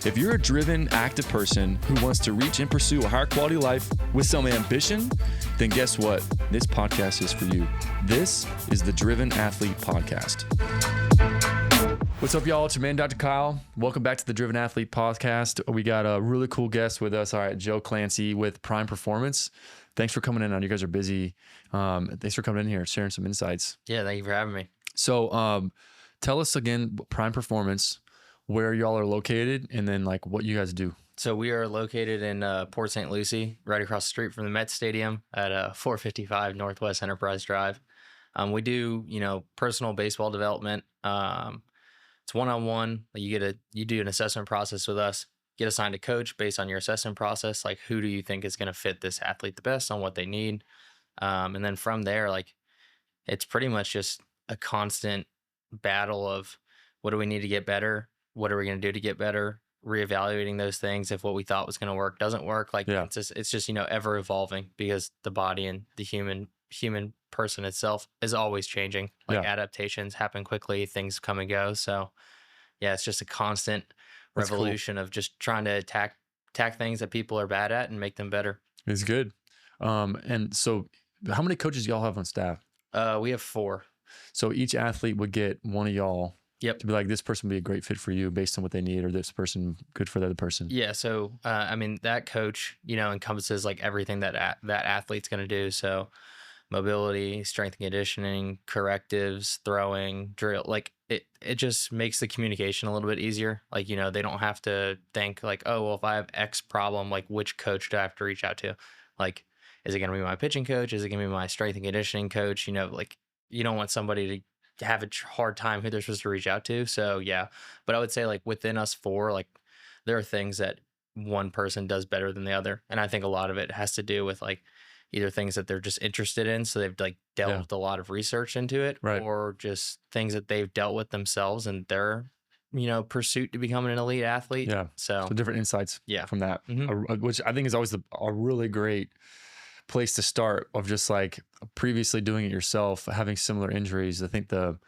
If you're a driven, active person who wants to reach and pursue a higher quality life with some ambition, then guess what? This podcast is for you. This is the Driven Athlete Podcast. What's up, y'all? It's your man, Dr. Kyle. Welcome back to the Driven Athlete Podcast. We got a really cool guest with us. All right, Joe Clancy with Prime Performance. Thanks for coming in on. You guys are busy. Thanks for coming in here, sharing some insights. Yeah, thank you for having me. So tell us again, Prime Performance, where y'all are located, and then like what you guys do. So we are located in Port St. Lucie, right across the street from the Met Stadium at 455 Northwest Enterprise Drive. We do, personal baseball development. It's one-on-one. You do an assessment process with us, get assigned a coach based on your assessment process. Like, who do you think is going to fit this athlete the best on what they need? And then from there, it's pretty much just a constant battle of what do we need to get better? What are we going to do to get better? Reevaluating those things if what we thought was going to work doesn't work. It's just ever evolving, because the body and the human person itself is always changing. Adaptations happen quickly, things come and go. So yeah, it's just a constant revolution of just trying to attack things that people are bad at and make them better. It's good. And so how many coaches y'all have on staff? We have 4. So each athlete would get one of y'all. Yep. To be like, this person would be a great fit for you based on what they need, or this person good for the other person. Yeah. So, that coach, encompasses everything that athlete's going to do. So mobility, strength and conditioning, correctives, throwing, drill, it just makes the communication a little bit easier. They don't have to think oh, well, if I have X problem, which coach do I have to reach out to? Is it going to be my pitching coach? Is it going to be my strength and conditioning coach? You don't want somebody to have a hard time who they're supposed to reach out to. So yeah, but I would say within us 4, there are things that one person does better than the other. And I think a lot of it has to do with either things that they're just interested in. So they've dealt with a lot of research into it, right, or just things that they've dealt with themselves and their, pursuit to becoming an elite athlete. Yeah. So different insights from that, which I think is always a really great place to start, of just previously doing it yourself, having similar injuries. I think the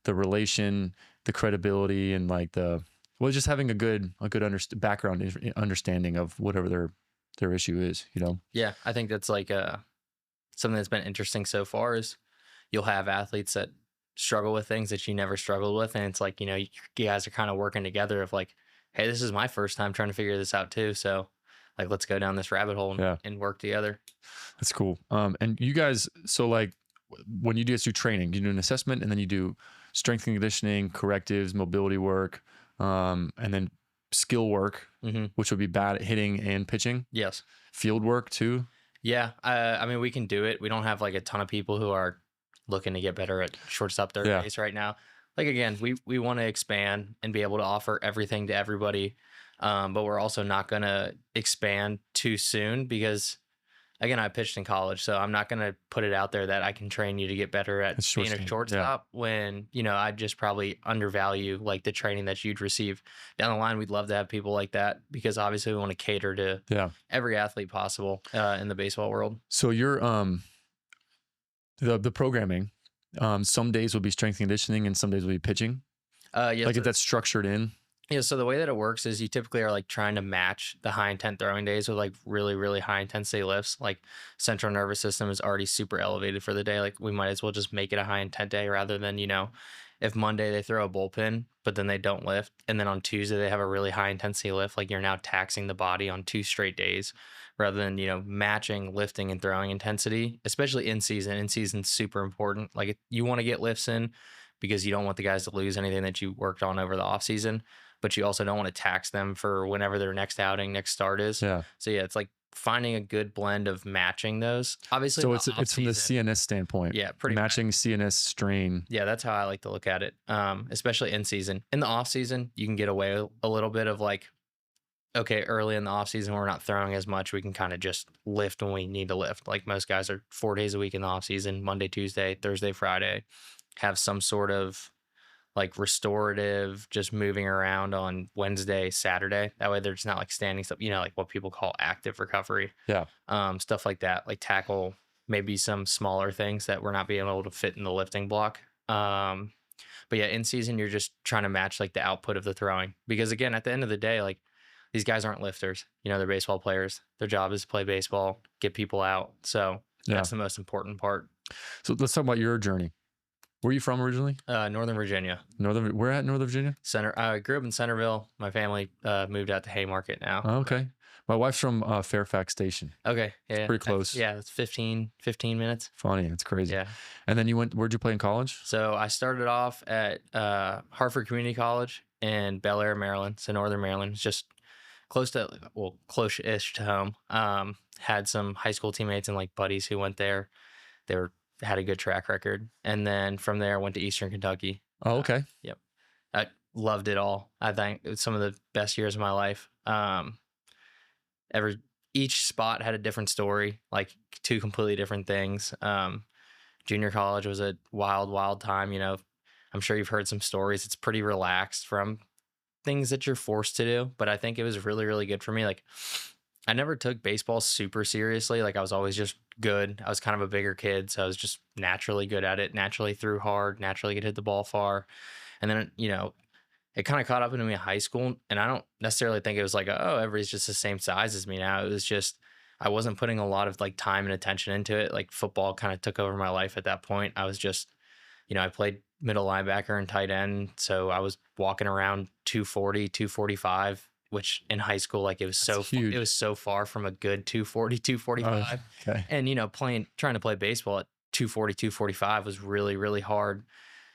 relation, the credibility, and just having a good background understanding of whatever their issue is, Yeah, I think that's something that's been interesting so far is you'll have athletes that struggle with things that you never struggled with, and it's you guys are kind of working together of hey, this is my first time trying to figure this out too, so let's go down this rabbit hole and work together. That's cool. And you guys, so when you guys do training, you do an assessment, and then you do strength and conditioning, correctives, mobility work, and then skill work, which would be bad at hitting and pitching. Yes. Field work too. Yeah. We can do it. We don't have a ton of people who are looking to get better at shortstop third base right now. Again, we want to expand and be able to offer everything to everybody. But we're also not going to expand too soon because, again, I pitched in college, so I'm not going to put it out there that I can train you to get better at being a shortstop when, I'd just probably undervalue the training that you'd receive down the line. We'd love to have people like that because obviously we want to cater to every athlete possible in the baseball world. So you're the programming, some days will be strength and conditioning and some days will be pitching. Yes, if that's structured in. Yeah, so the way that it works is you typically are trying to match the high intent throwing days with really, really high intensity lifts. Central nervous system is already super elevated for the day. We might as well just make it a high intent day rather than, if Monday they throw a bullpen, but then they don't lift. And then on Tuesday they have a really high intensity lift. You're now taxing the body on 2 straight days rather than, matching lifting and throwing intensity, especially in season. In season's super important. You want to get lifts in because you don't want the guys to lose anything that you worked on over the off season. But you also don't want to tax them for whenever their next start is. Yeah. So yeah, it's finding a good blend of matching those. Obviously, so it's from the CNS standpoint. Yeah, pretty matching CNS strain. Yeah, that's how I like to look at it. Especially in season. In the off season, you can get away a little bit of okay, early in the off season we're not throwing as much. We can kind of just lift when we need to lift. Most guys are 4 days a week in the off season, Monday, Tuesday, Thursday, Friday, have some sort of restorative, just moving around on Wednesday, Saturday. That way they're just not standing stuff, what people call active recovery. Yeah. Stuff like that, tackle maybe some smaller things that we're not being able to fit in the lifting block. But yeah, in season, you're just trying to match the output of the throwing, because again, at the end of the day, these guys aren't lifters. They're baseball players. Their job is to play baseball, get people out. So that's the most important part. So let's talk about your journey. Where are you from originally? Northern Virginia. Where at Northern Virginia? I grew up in Centerville. My family moved out to Haymarket now. Oh, okay. My wife's from Fairfax Station. Okay. Yeah. It's pretty close. It's 15 minutes. Funny. It's crazy. Yeah. And then where'd you play in college? So I started off at Hartford Community College in Bel Air, Maryland. So Northern Maryland. It's just close-ish to home. Had some high school teammates and like buddies who went there. Had a good track record. And then from there, I went to Eastern Kentucky. Oh, okay. Yep. I loved it all. I think it was some of the best years of my life. Each spot had a different story, like two completely different things. Junior college was a wild time. I'm sure you've heard some stories. It's pretty relaxed from things that you're forced to do, but I think it was really, really good for me. Like, I never took baseball super seriously. Like, I was always just good. I was kind of a bigger kid, so I was just naturally good at it, naturally threw hard, naturally could hit the ball far. And then, it kind of caught up into me in high school, and I don't necessarily think it was like, oh, everybody's just the same size as me now. It was just, I wasn't putting a lot of like time and attention into it. Like, football kind of took over my life at that point. I was just, I played middle linebacker and tight end, so I was walking around 240, 245, which in high school, like, it was it was so far from a good 240, 245. Okay. And, trying to play baseball at 240, 245 was really, really hard.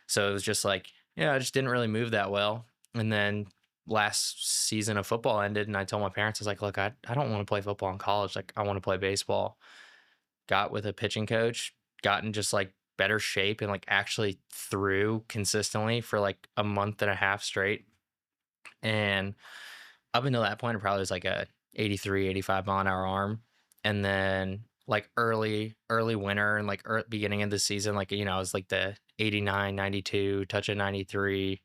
So it was just like, I just didn't really move that well. And then last season of football ended, and I told my parents, I was like, look, I don't want to play football in college. Like, I want to play baseball. Got with a pitching coach, got in just like better shape, and like actually threw consistently for like a month and a half straight. And up until that point, it probably was like a 83, 85 mile an hour arm. And then like early winter and like beginning of the season, like, I was like the 89, 92, touching 93.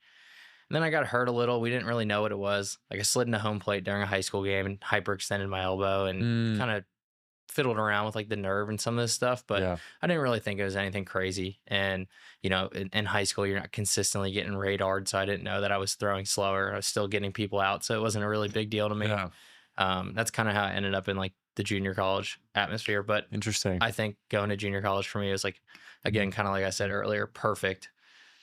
And then I got hurt a little. We didn't really know what it was. Like, I slid into home plate during a high school game and hyperextended my elbow and kind of fiddled around with like the nerve and some of this stuff, but I didn't really think it was anything crazy. And, in high school, you're not consistently getting radared. So I didn't know that I was throwing slower. I was still getting people out. So it wasn't a really big deal to me. Yeah. That's kind of how I ended up in like the junior college atmosphere. But interesting. I think going to junior college for me was like, again, kind of like I said earlier, perfect,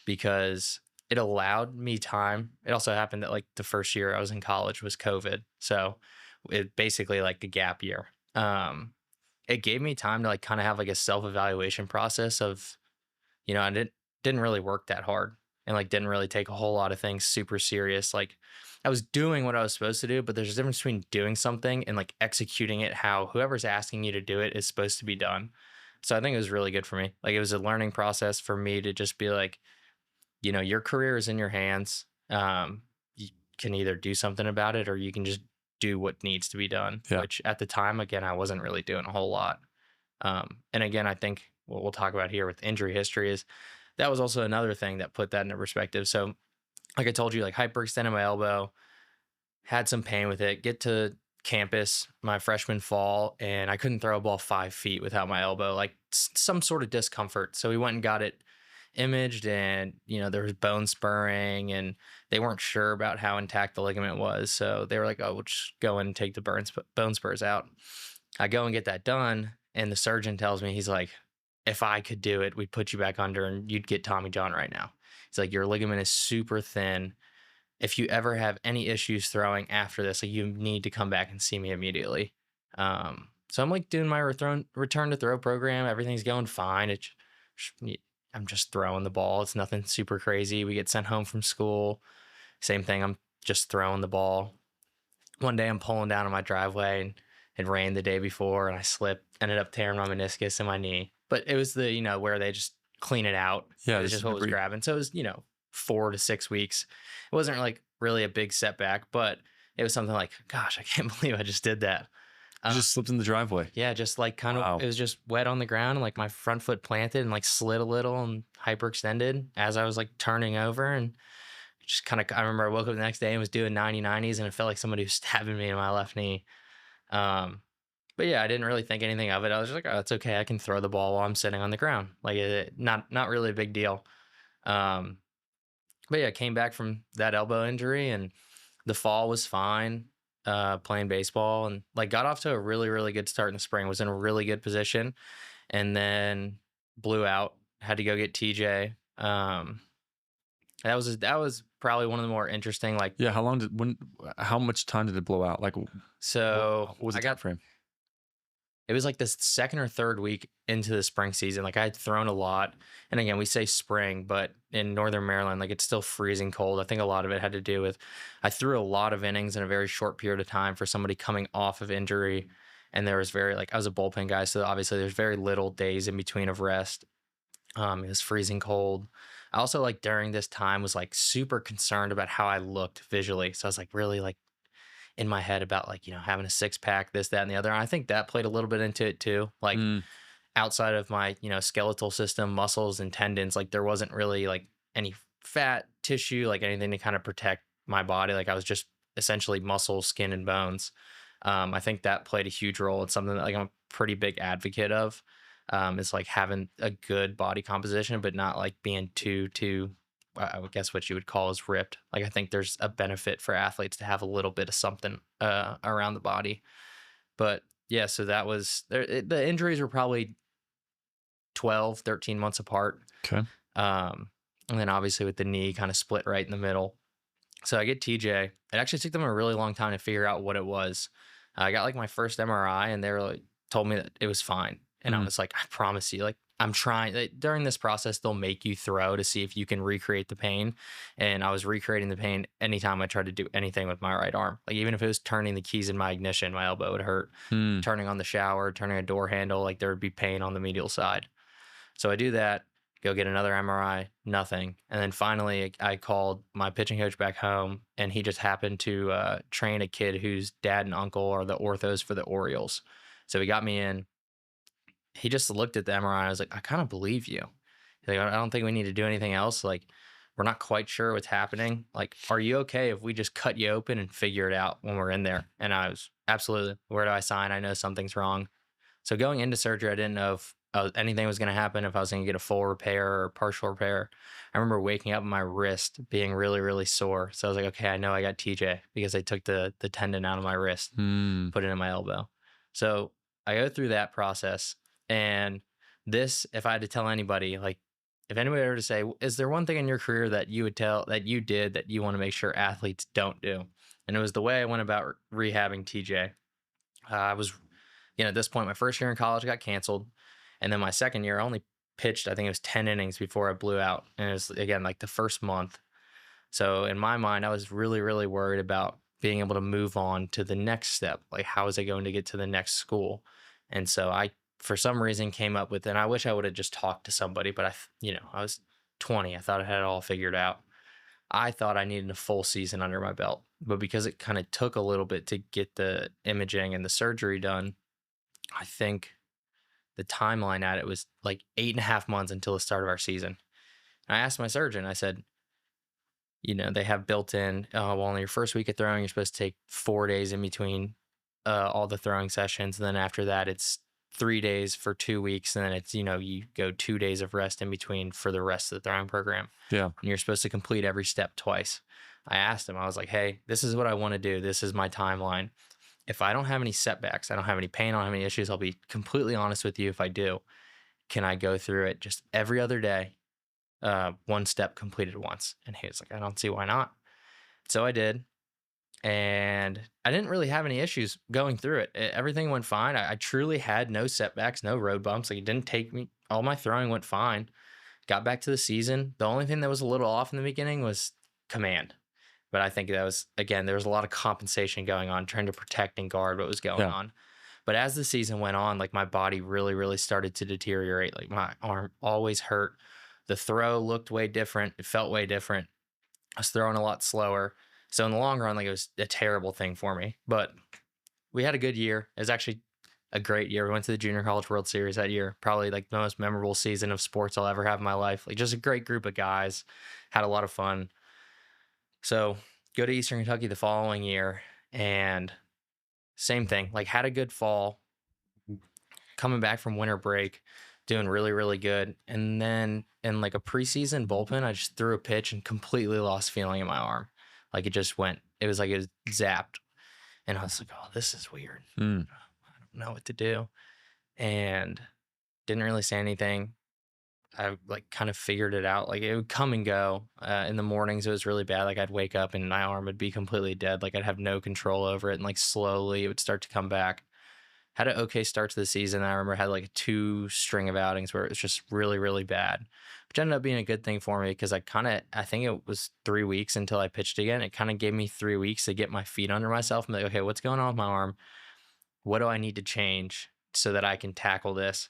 because it allowed me time. It also happened that like the first year I was in college was COVID. So it basically like a gap year. It gave me time to like kind of have like a self-evaluation process of, I didn't really work that hard and like didn't really take a whole lot of things super serious. Like, I was doing what I was supposed to do, but there's a difference between doing something and like executing it how whoever's asking you to do it is supposed to be done. So I think it was really good for me. Like, it was a learning process for me to just be like, your career is in your hands. You can either do something about it or you can just do what needs to be done, which at the time, again, I wasn't really doing a whole lot. And again, I think what we'll talk about here with injury history is that was also another thing that put that into perspective. So like I told you, like, hyperextended my elbow, had some pain with it, get to campus my freshman fall, and I couldn't throw a ball 5 feet without my elbow, like some sort of discomfort. So we went and got it imaged, and there was bone spurring, and they weren't sure about how intact the ligament was, so they were like, oh, we'll just go in and take the bone spurs out. I go and get that done, and the surgeon tells me, he's like, if I could do it, we'd put you back under and you'd get Tommy John right now. He's like, your ligament is super thin. If you ever have any issues throwing after this, like, you need to come back and see me immediately. So I'm like doing my return to throw program. Everything's going fine. I'm just throwing the ball. It's nothing super crazy. We get sent home from school. Same thing. I'm just throwing the ball. One day I'm pulling down on my driveway, and it rained the day before, and I slipped, ended up tearing my meniscus in my knee. But it was the, where they just clean it out. Yeah. It was just what was grabbing. So it was, 4 to 6 weeks. It wasn't like really a big setback, but it was something like, gosh, I can't believe I just did that. You just slipped in the driveway. Yeah, just like kind of, it was just wet on the ground, and like my front foot planted and like slid a little and hyperextended as I was like turning over, and just kind of, I remember I woke up the next day and was doing 90-90s, and it felt like somebody was stabbing me in my left knee. But yeah, I didn't really think anything of it. I was just like, oh, it's okay. I can throw the ball while I'm sitting on the ground. Like, not really a big deal. But yeah, came back from that elbow injury, and the fall was fine. playing baseball, and like got off to a really, really good start in the spring, was in a really good position, and then blew out, had to go get TJ. That was probably one of the more interesting, like, Yeah. How much time did it blow out? Like, so what was the I time got, frame? it was like the second or third week into the spring season. Like I had thrown a lot. And again, we say spring, but in Northern Maryland, like it's still freezing cold. I think a lot of it had to do with I threw a lot of innings in a very short period of time for somebody coming off of injury. And there was I was a bullpen guy. So obviously there's very little days in between of rest. It was freezing cold. I also like during this time was like super concerned about how I looked visually. So I was like really like in my head about like, having a six pack, this, that, and the other. And I think that played a little bit into it too. Like Mm, outside of my, skeletal system, muscles and tendons, like there wasn't really like any fat tissue, like anything to kind of protect my body. Like I was just essentially muscle, skin, and bones. I think that played a huge role. It's something that like I'm a pretty big advocate of. Is like having a good body composition, but not like being too I would guess what you would call as ripped. Like I think there's a benefit for athletes to have a little bit of something around the body. But yeah, so that was the injuries were probably 12, 13 months apart. okay. And then obviously with the knee kind of split right in the middle. So I get TJ. It actually took them a really long time to figure out what it was. I got like my first MRI and they were like, told me that it was fine. And I Mhm. was like, I promise you, like, I'm trying. During this process, they'll make you throw to see if you can recreate the pain. And I was recreating the pain anytime I tried to do anything with my right arm. Like, even if it was turning the keys in my ignition, my elbow would hurt. Mm. Turning on the shower, turning a door handle, like, there would be pain on the medial side. So I do that, go get another MRI, nothing. And then finally, I called my pitching coach back home, and he just happened to train a kid whose dad and uncle are the orthos for the Orioles. So he got me in. He just looked at the MRI. I was like, I kind of believe you. He's like, I don't think we need to do anything else. Like, we're not quite sure what's happening. Like, are you okay if we just cut you open and figure it out when we're in there? And I was absolutely, where do I sign? I know something's wrong. So going into surgery, I didn't know if anything was going to happen, if I was going to get a full repair or partial repair. I remember waking up and my wrist being really, really sore. So I was like, okay, I know I got TJ because they took the tendon out of my wrist, Mm. put it in my elbow. So I go through that process. And this, if I had to tell anybody, like, if anybody were to say, is there one thing in your career that you would tell that you did that you want to make sure athletes don't do? And it was the way I went about rehabbing TJ. I was, at this point, my first year in college got canceled. And then my second year, I only pitched, I think it was 10 innings before I blew out. And it was, again, like the first month. So in my mind, I was really, really worried about being able to move on to the next step. Like, how was I going to get to the next school? And so I, for some reason, came up with, and I wish I would have just talked to somebody, but I was 20. I thought I had it all figured out. I thought I needed a full season under my belt, but because it kind of took a little bit to get the imaging and the surgery done, I think the timeline at it was like 8.5 months until the start of our season. And I asked my surgeon, I said, they have built in, well, on your first week of throwing, you're supposed to take 4 days in between all the throwing sessions. And then after that, it's 3 days for 2 weeks. And then it's, you go 2 days of rest in between for the rest of the throwing program. Yeah. And you're supposed to complete every step twice. I asked him, I was like, hey, this is what I want to do. This is my timeline. If I don't have any setbacks, I don't have any pain, I don't have any issues, I'll be completely honest with you. If I do, can I go through it just every other day, one step completed once? And he was like, I don't see why not. So I did. And I didn't really have any issues going through it. Everything went fine. I truly had no setbacks, no road bumps. Like, it didn't take me, all my throwing went fine. Got back to the season. The only thing that was a little off in the beginning was command. But I think that was, again, there was a lot of compensation going on, trying to protect and guard what was going on. But as the season went on, like, my body really, really started to deteriorate. Like, my arm always hurt. The throw looked way different. It felt way different. I was throwing a lot slower. So in the long run, like, it was a terrible thing for me. But we had a good year. It was actually a great year. We went to the Junior College World Series that year. Probably like the most memorable season of sports I'll ever have in my life. Like, just a great group of guys. Had a lot of fun. So go to Eastern Kentucky the following year, and same thing. Like, had a good fall, coming back from winter break, doing really, really good. And then in like a preseason bullpen, I just threw a pitch and completely lost feeling in my arm. Like, it just went, it was like it was zapped. And I was like, oh, this is weird. Mm. I don't know what to do. And didn't really say anything. I like kind of figured it out. Like it would come and go. In the mornings, it was really bad. Like I'd wake up and my arm would be completely dead. Like I'd have no control over it. And like slowly it would start to come back. Had an okay start to the season. I remember I had like a 2 string of outings where it was just really, really bad, which ended up being a good thing for me because I think it was 3 weeks until I pitched again. It kind of gave me 3 weeks to get my feet under myself and be like, okay, what's going on with my arm? What do I need to change so that I can tackle this?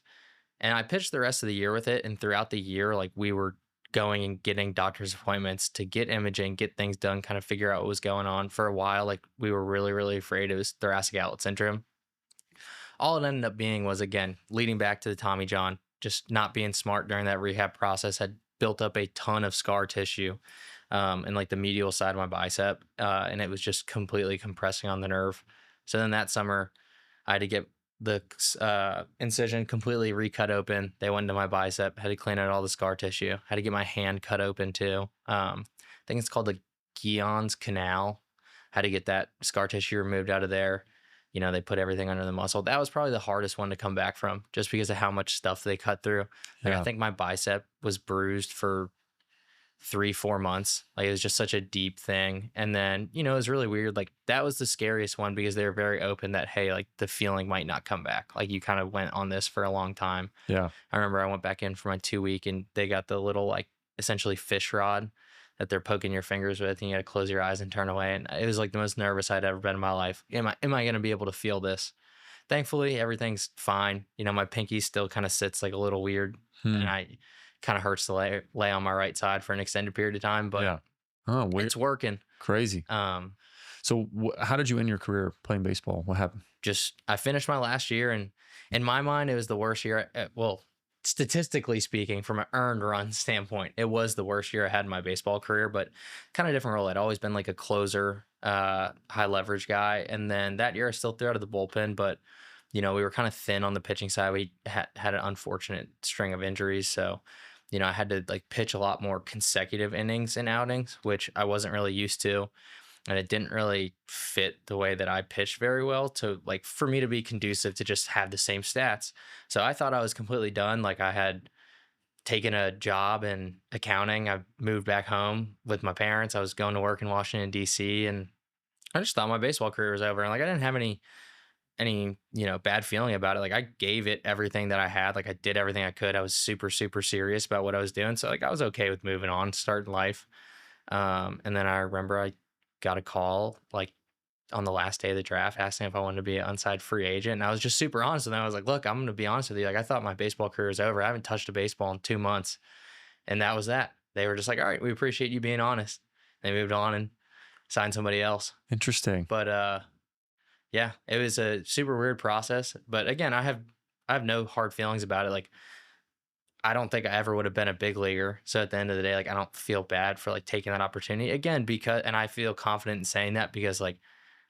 And I pitched the rest of the year with it. And throughout the year, like we were going and getting doctor's appointments to get imaging, get things done, kind of figure out what was going on. For a while, like we were really, really afraid it was thoracic outlet syndrome. All it ended up being was, again, leading back to the Tommy John, just not being smart during that rehab process, had built up a ton of scar tissue in like the medial side of my bicep. And it was just completely compressing on the nerve. So then that summer, I had to get the incision completely recut open. They went into my bicep, had to clean out all the scar tissue, had to get my hand cut open too. I think it's called the Guillen's Canal. Had to get that scar tissue removed out of there. You know, they put everything under the muscle. That was probably the hardest one to come back from just because of how much stuff they cut through. Like, Yeah. I think my bicep was bruised for 3-4 months. Like it was just such a deep thing. And then, you know, it was really weird. Like that was the scariest one because they were very open that, hey, like the feeling might not come back. Like you kind of went on this for a long time. Yeah. I remember I went back in for my 2-week and they got the little like essentially fish rod that they're poking your fingers with, and you got to close your eyes and turn away. And it was like the most nervous I'd ever been in my life. Am I going to be able to feel this? Thankfully, everything's fine. You know, my pinky still kind of sits like a little weird, and I kind of hurts to lay on my right side for an extended period of time, but Yeah. Oh, weird. it's working. Crazy. So how did you end your career playing baseball? What happened? Just I finished my last year, and in my mind, it was the worst year. Well, statistically speaking, from an earned run standpoint, it was the worst year I had in my baseball career, but kind of different role. I'd always been like a closer, high leverage guy. And then that year I still threw out of the bullpen, but you know, we were kind of thin on the pitching side. We had an unfortunate string of injuries. So, you know, I had to like pitch a lot more consecutive innings and outings, which I wasn't really used to. And it didn't really fit the way that I pitched very well to like for me to be conducive to just have the same stats. So I thought I was completely done. Like I had taken a job in accounting. I moved back home with my parents. I was going to work in Washington, D.C. And I just thought my baseball career was over. And like I didn't have any, you know, bad feeling about it. Like I gave it everything that I had. Like I did everything I could. I was super, super serious about what I was doing. So like I was okay with moving on, starting life. And then I remember I got a call like on the last day of the draft asking if I wanted to be an unsigned free agent. And I was just super honest with them. I was like, look, I'm going to be honest with you. Like I thought my baseball career was over. I haven't touched a baseball in 2 months. And that was that. They were just like, all right, we appreciate you being honest. They moved on and signed somebody else. Interesting. But yeah, it was a super weird process. But again, I have no hard feelings about it. Like I don't think I ever would have been a big leaguer. So at the end of the day, like I don't feel bad for like taking that opportunity again, because, and I feel confident in saying that because like,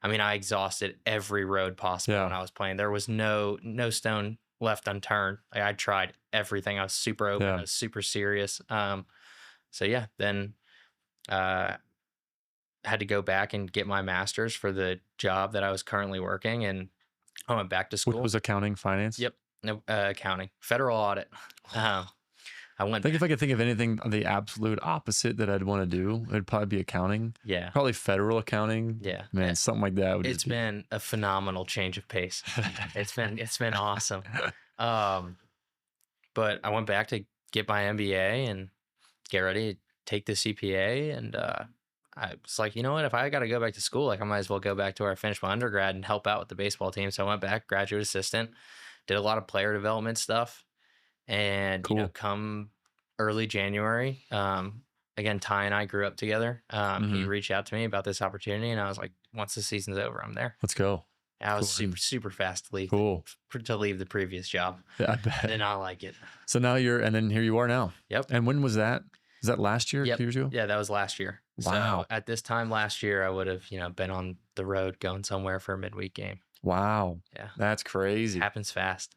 I mean, I exhausted every road possible when I was playing. There was no stone left unturned. Like I tried everything. I was super open. I was super serious. So yeah, then, had to go back and get my master's for the job that I was currently working. And I went back to school. Which was accounting, finance? Yep. No, accounting, federal audit. I went. I think if I could think of anything the absolute opposite that I'd want to do, it'd probably be accounting. Yeah. Probably federal accounting. Yeah. Man, something like that would It's been a phenomenal change of pace. It's been awesome. But I went back to get my MBA and get ready to take the CPA. And I was like, you know what? If I got to go back to school, like I might as well go back to where I finished my undergrad and help out with the baseball team. So I went back, graduate assistant, did a lot of player development stuff. And, you know, come early January, again, Ty and I grew up together. He reached out to me about this opportunity, and I was like, once the season's over, I'm there. Let's go. I was super fast to leave, to leave the previous job. Yeah, I bet. I did not like it. So now and then here you are now. Yep. And when was that? Was that last year? Yep. 2 years ago? Yeah, that was last year. Wow. So at this time last year, I would have, you know, been on the road going somewhere for a midweek game. Wow. Yeah. That's crazy. Happens fast.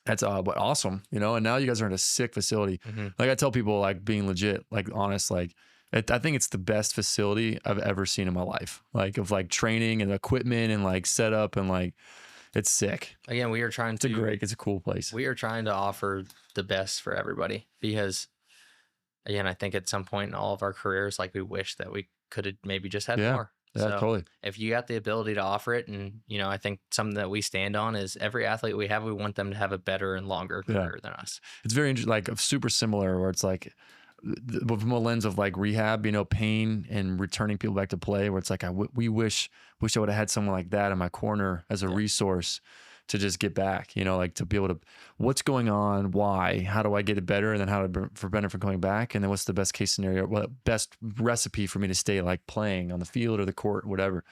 That's but awesome, you know. And now you guys are in a sick facility. Like I tell people, like being legit, like honest, like I think it's the best facility I've ever seen in my life. Like of like training and equipment and like setup and like it's sick. Again, It's a cool place. We are trying to offer the best for everybody because, again, I think at some point in all of our careers, like we wish that we could have maybe just had more. Yeah, So totally. if you got the ability to offer it, and I think something that we stand on is every athlete we have, we want them to have a better and longer career than us. It's very like super similar where it's like from a lens of like rehab, pain and returning people back to play, where it's like we wish I would have had someone like that in my corner as a resource to just get back, like to be able to, what's going on, why, how do I get it better, and then how to prevent it from coming back, and then what's the best case scenario, what best recipe for me to stay like playing on the field or the court, whatever.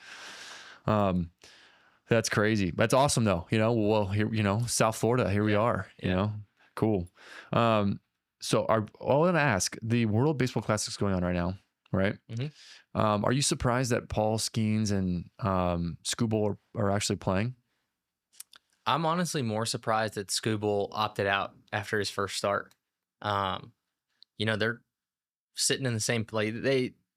That's crazy. That's awesome though. Well, here, South Florida, here we are. Cool. So I want to ask, the World Baseball Classic is going on right now, right? Mm-hmm. Are you surprised that Paul Skeens and Skubal are actually playing? I'm honestly more surprised that Skubal opted out after his first start. They're sitting in the same place.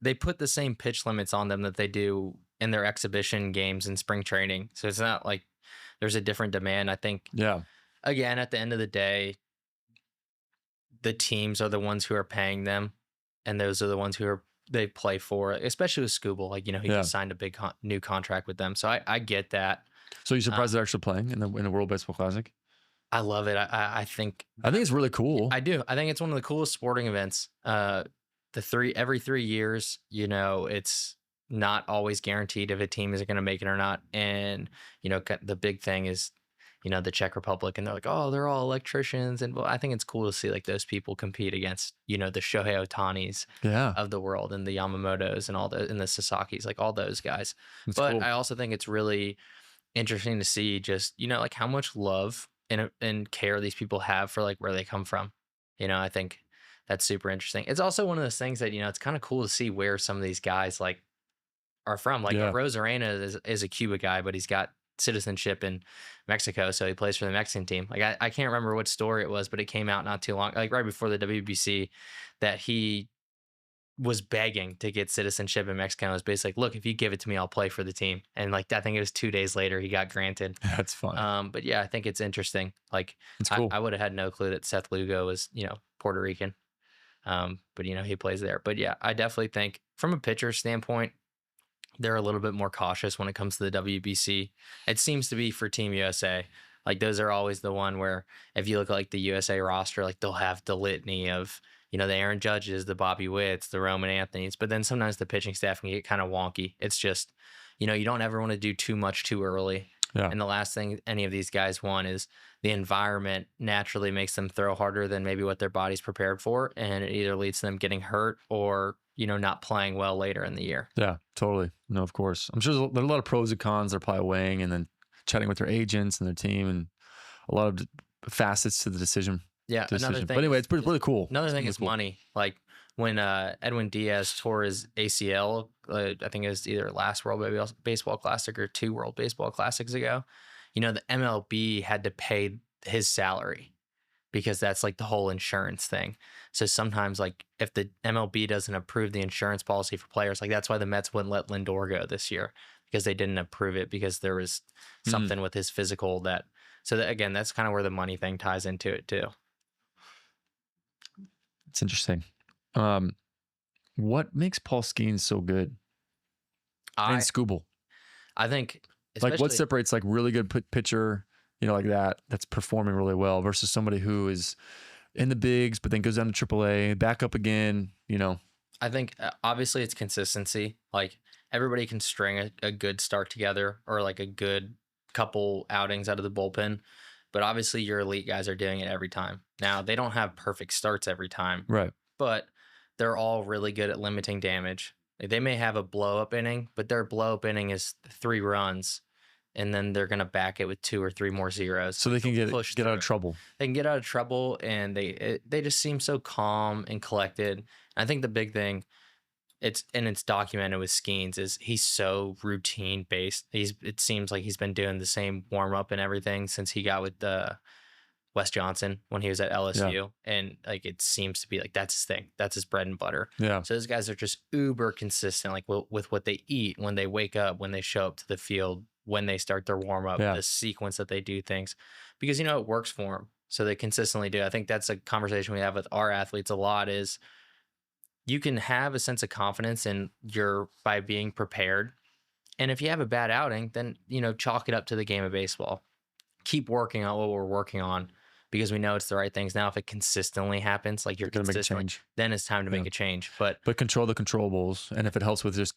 They put the same pitch limits on them that they do in their exhibition games in spring training. So it's not like there's a different demand. I think, again, at the end of the day, the teams are the ones who are paying them, and those are the ones they play for, especially with Skubal. Like, he just signed a big new contract with them. So I get that. So you surprised they're actually playing in the World Baseball Classic? I love it. I think it's really cool. I do. I think it's one of the coolest sporting events. Every 3 years, it's not always guaranteed if a team is going to make it or not. And, the big thing is, the Czech Republic, and they're like, oh, they're all electricians. And I think it's cool to see like those people compete against, the Shohei Ohtanis of the world, and the Yamamotos and the Sasakis, like all those guys. But cool. I also think it's really interesting to see just, like how much love and care these people have for like where they come from. I think that's super interesting. It's also one of those things that, it's kind of cool to see where some of these guys like are from. Like Rosarena is a Cuba guy, but he's got citizenship in Mexico, so he plays for the Mexican team. Like I can't remember what story it was, but it came out not too long, like right before the WBC, that he was begging to get citizenship in Mexico. And was basically like, look, if you give it to me, I'll play for the team. And like, I think it was 2 days later he got granted. That's fun. But yeah, I think it's interesting. Like, it's cool. I would have had no clue that Seth Lugo was, Puerto Rican. But he plays there. But yeah, I definitely think from a pitcher standpoint, they're a little bit more cautious when it comes to the WBC. It seems to be for Team USA. Like those are always the one where if you look at like the USA roster, like they'll have the litany of, the Aaron Judges, the Bobby Witts, the Roman Anthonys, but then sometimes the pitching staff can get kind of wonky. It's just, you don't ever want to do too much too early. Yeah. And the last thing any of these guys want is the environment naturally makes them throw harder than maybe what their body's prepared for. And it either leads to them getting hurt or, not playing well later in the year. Yeah, totally. No, of course. I'm sure there's a lot of pros and cons they're probably weighing, and then chatting with their agents and their team, and a lot of facets to the decision. Yeah. Another thing. But anyway, it's really cool. Another thing is money. Like when Edwin Diaz tore his ACL, I think it was either last World Baseball Classic or 2 World Baseball Classics ago, the MLB had to pay his salary because that's like the whole insurance thing. So sometimes like if the MLB doesn't approve the insurance policy for players, like that's why the Mets wouldn't let Lindor go this year, because they didn't approve it because there was something with his physical again, that's kind of where the money thing ties into it too. It's interesting. What makes Paul Skeens so good? And Skubal. I think like what separates like really good pitcher, like that's performing really well versus somebody who is in the bigs, but then goes down to AAA, back up again, I think obviously it's consistency. Like everybody can string a good start together or like a good couple outings out of the bullpen, but obviously your elite guys are doing it every time. Now they don't have perfect starts every time, right? But they're all really good at limiting damage. Like they may have a blow up inning, but their blow up inning is 3 runs. And then they're going to back it with 2 or 3 more zeros. So they can get out of trouble. They can get out of trouble, and they just seem so calm and collected. I think the big thing, it's documented with Skeens, is he's so routine based. It seems like he's been doing the same warm up and everything since he got with Wes Johnson when he was at LSU, and like it seems to be like that's his thing, that's his bread and butter. Yeah. So those guys are just uber consistent, like with what they eat, when they wake up, when they show up to the field, when they start their warm up, the sequence that they do things, because it works for them. So they consistently do. I think that's a conversation we have with our athletes a lot. Is you can have a sense of confidence in by being prepared. And if you have a bad outing, then, chalk it up to the game of baseball. Keep working on what we're working on because we know it's the right things. Now, if it consistently happens, like you're consistently, then it's time to make a change. But control the controllables. And if it helps with just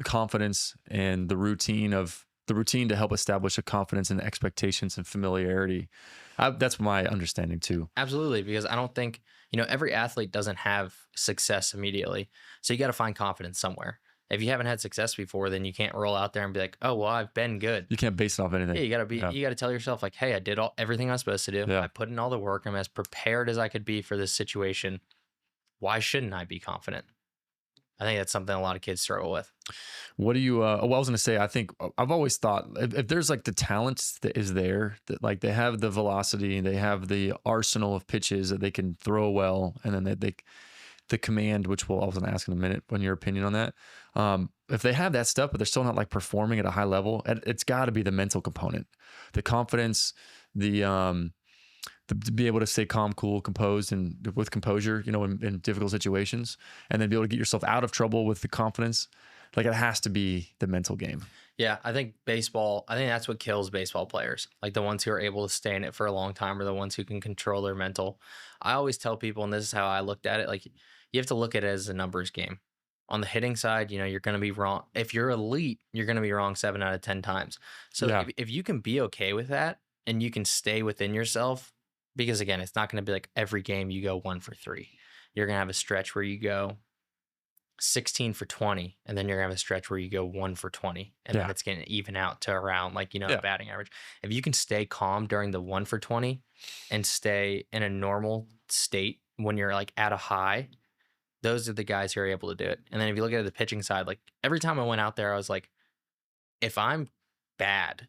confidence and the routine to help establish a confidence and expectations and familiarity. That's my understanding too. Absolutely. Because I don't think, every athlete doesn't have success immediately. So you got to find confidence somewhere. If you haven't had success before, then you can't roll out there and be like, oh, well, I've been good. You can't base it off anything. Yeah, you got to tell yourself like, hey, I did everything I was supposed to do. Yeah. I put in all the work. I'm as prepared as I could be for this situation. Why shouldn't I be confident? I think that's something a lot of kids struggle with. What do you, I was going to say, I think I've always thought if there's like the talent that is there, that like they have the velocity, they have the arsenal of pitches that they can throw well, and then the command, which I was going to ask in a minute on your opinion on that. If they have that stuff, but they're still not like performing at a high level, it's got to be the mental component, the confidence, to be able to stay calm, cool, composed, and with composure, in difficult situations, and then be able to get yourself out of trouble with the confidence. Like it has to be the mental game. Yeah, I think that's what kills baseball players. Like the ones who are able to stay in it for a long time are the ones who can control their mental. I always tell people, and this is how I looked at it, like you have to look at it as a numbers game. On the hitting side, you're going to be wrong. If you're elite, you're going to be wrong 7 out of 10 times. So if you can be okay with that and you can stay within yourself, because again, it's not going to be like every game you go 1 for 3. You're going to have a stretch where you go 16 for 20, and then you're going to have a stretch where you go 1 for 20, and then it's going to even out to around like, batting average. If you can stay calm during the 1 for 20 and stay in a normal state when you're like at a high, those are the guys who are able to do it. And then if you look at the pitching side, like every time I went out there, I was like, if I'm bad,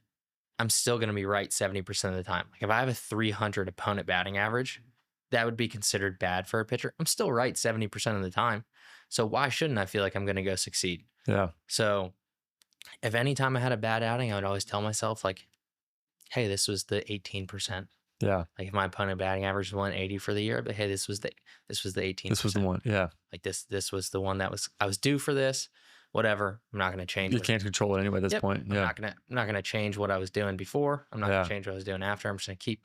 I'm still going to be right 70% of the time. Like if I have a 300 opponent batting average, that would be considered bad for a pitcher. I'm still right 70% of the time. So why shouldn't I feel like I'm going to go succeed? Yeah. So if any time I had a bad outing, I would always tell myself like, hey, this was the 18%. Yeah. Like if my opponent batting average was 180 for the year, but hey, this was the 18%. This was the one. Yeah. Like this was the one I was due for this. Whatever. I'm not going to change. You can't control it anyway at this point. Yeah. I'm not going to change what I was doing before. I'm not going to change what I was doing after. I'm just going to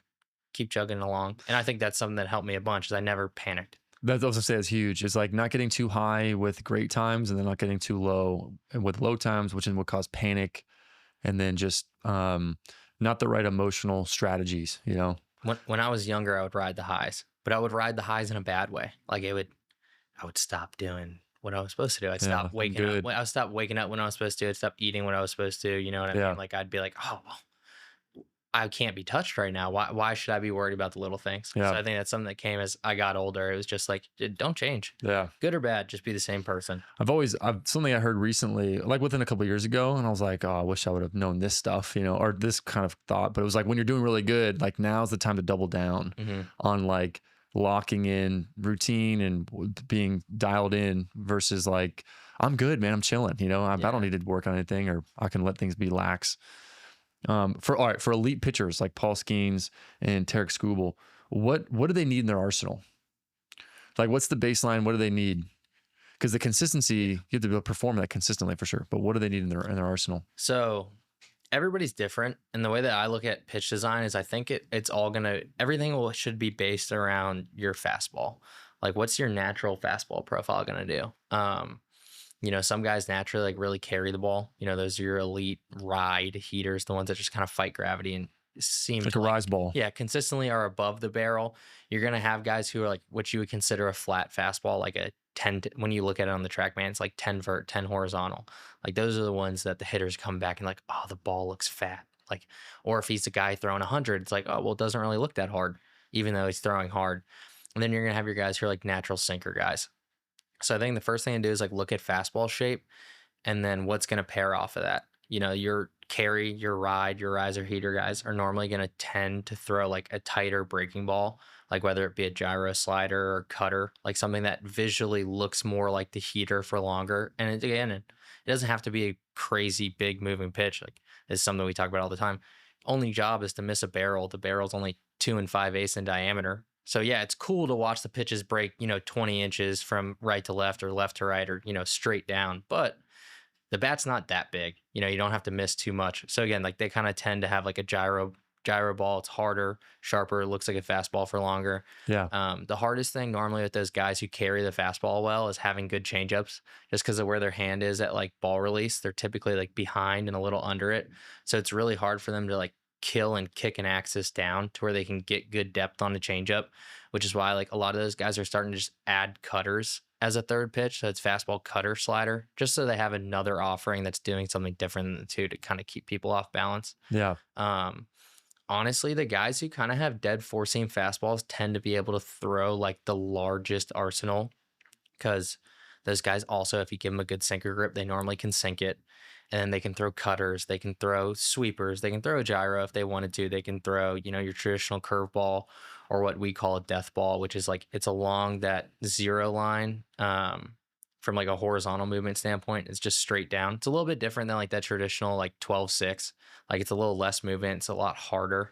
keep chugging along. And I think that's something that helped me a bunch, is I never panicked. That's also say is huge. It's like not getting too high with great times and then not getting too low with low times, which would cause panic, and then just not the right emotional strategies, When I was younger, I would ride the highs, but I would ride the highs in a bad way. Like I would stop doing what I was supposed to do. I'd stop waking up. I would stop waking up when I was supposed to. I'd stop eating when I was supposed to. You know what I mean? Like I'd be like, oh, well, I can't be touched right now. Why should I be worried about the little things? Yeah. So I think that's something that came as I got older. It was just like, don't change. Yeah. Good or bad, just be the same person. Something I heard recently, like within a couple of years ago, and I was like, oh, I wish I would have known this stuff, or this kind of thought. But it was like when you're doing really good, like now's the time to double down on like locking in routine and being dialed in versus like, I'm good, man. I'm chilling. I don't need to work on anything, or I can let things be lax. For elite pitchers like Paul Skeens and Tarek Skubal, what do they need in their arsenal? Like, what's the baseline? What do they need? Because the consistency, you have to be able to perform that consistently for sure. But what do they need in their arsenal? So everybody's different, and the way that I look at pitch design is I think everything should be based around your fastball. Like, what's your natural fastball profile gonna do? Some guys naturally like really carry the ball. Those are your elite ride heaters, the ones that just kind of fight gravity and seem like a rise ball. Yeah, consistently are above the barrel. You're gonna have guys who are like what you would consider a flat fastball, like a 10. When you look at it on the TrackMan, it's like 10 vert, 10 horizontal. Like those are the ones that the hitters come back and like, oh, the ball looks fat. Like, or if he's a guy throwing 100, it's like, oh, well, it doesn't really look that hard, even though he's throwing hard. And then you're gonna have your guys who are like natural sinker guys. So I think the first thing to do is like look at fastball shape, and then what's going to pair off of that. your carry, your ride, your riser heater guys are normally going to tend to throw like a tighter breaking ball, like whether it be a gyro slider or cutter, like something that visually looks more like the heater for longer. And it doesn't have to be a crazy big moving pitch. Like it's something we talk about all the time. Only job is to miss a barrel. The barrel's only 2 5/8 in diameter. So yeah, it's cool to watch the pitches break, 20 inches from right to left or left to right or, straight down. But the bat's not that big. You don't have to miss too much. So again, like they kind of tend to have like a gyro ball. It's harder, sharper, looks like a fastball for longer. Yeah. The hardest thing normally with those guys who carry the fastball well is having good changeups, just because of where their hand is at like ball release. They're typically like behind and a little under it. So it's really hard for them to like kill and kick an axis down to where they can get good depth on the changeup, which is why like a lot of those guys are starting to just add cutters as a third pitch. So it's fastball, cutter, slider, just so they have another offering that's doing something different than the two to kind of keep people off balance. Yeah. Honestly, the guys who kind of have dead four seam fastballs tend to be able to throw like the largest arsenal, because those guys also, if you give them a good sinker grip, they normally can sink it. And then they can throw cutters, they can throw sweepers, they can throw a gyro if they wanted to. They can throw, your traditional curveball, or what we call a death ball, which is like it's along that zero line. From like a horizontal movement standpoint, it's just straight down. It's a little bit different than like that traditional like 12-6. Like it's a little less movement. It's a lot harder.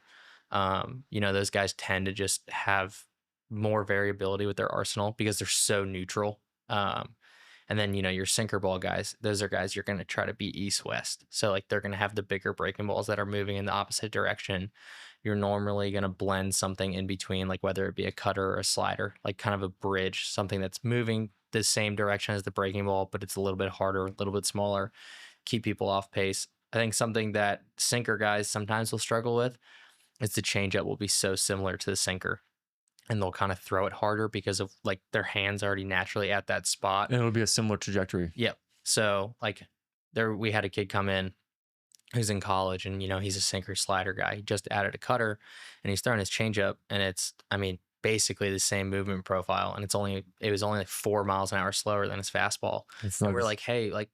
Those guys tend to just have more variability with their arsenal because they're so neutral. And then, your sinker ball guys, those are guys you're going to try to be east-west. So like they're going to have the bigger breaking balls that are moving in the opposite direction. You're normally going to blend something in between, like whether it be a cutter or a slider, like kind of a bridge, something that's moving the same direction as the breaking ball, but it's a little bit harder, a little bit smaller, keep people off pace. I think something that sinker guys sometimes will struggle with is the changeup will be so similar to the sinker, and they'll kind of throw it harder because of like their hands already naturally at that spot. And it'll be a similar trajectory. Yep. So like we had a kid come in who's in college, and he's a sinker slider guy. He just added a cutter, and he's throwing his changeup, and it's basically the same movement profile, and it was only like 4 miles an hour slower than his fastball. And we're like, hey, like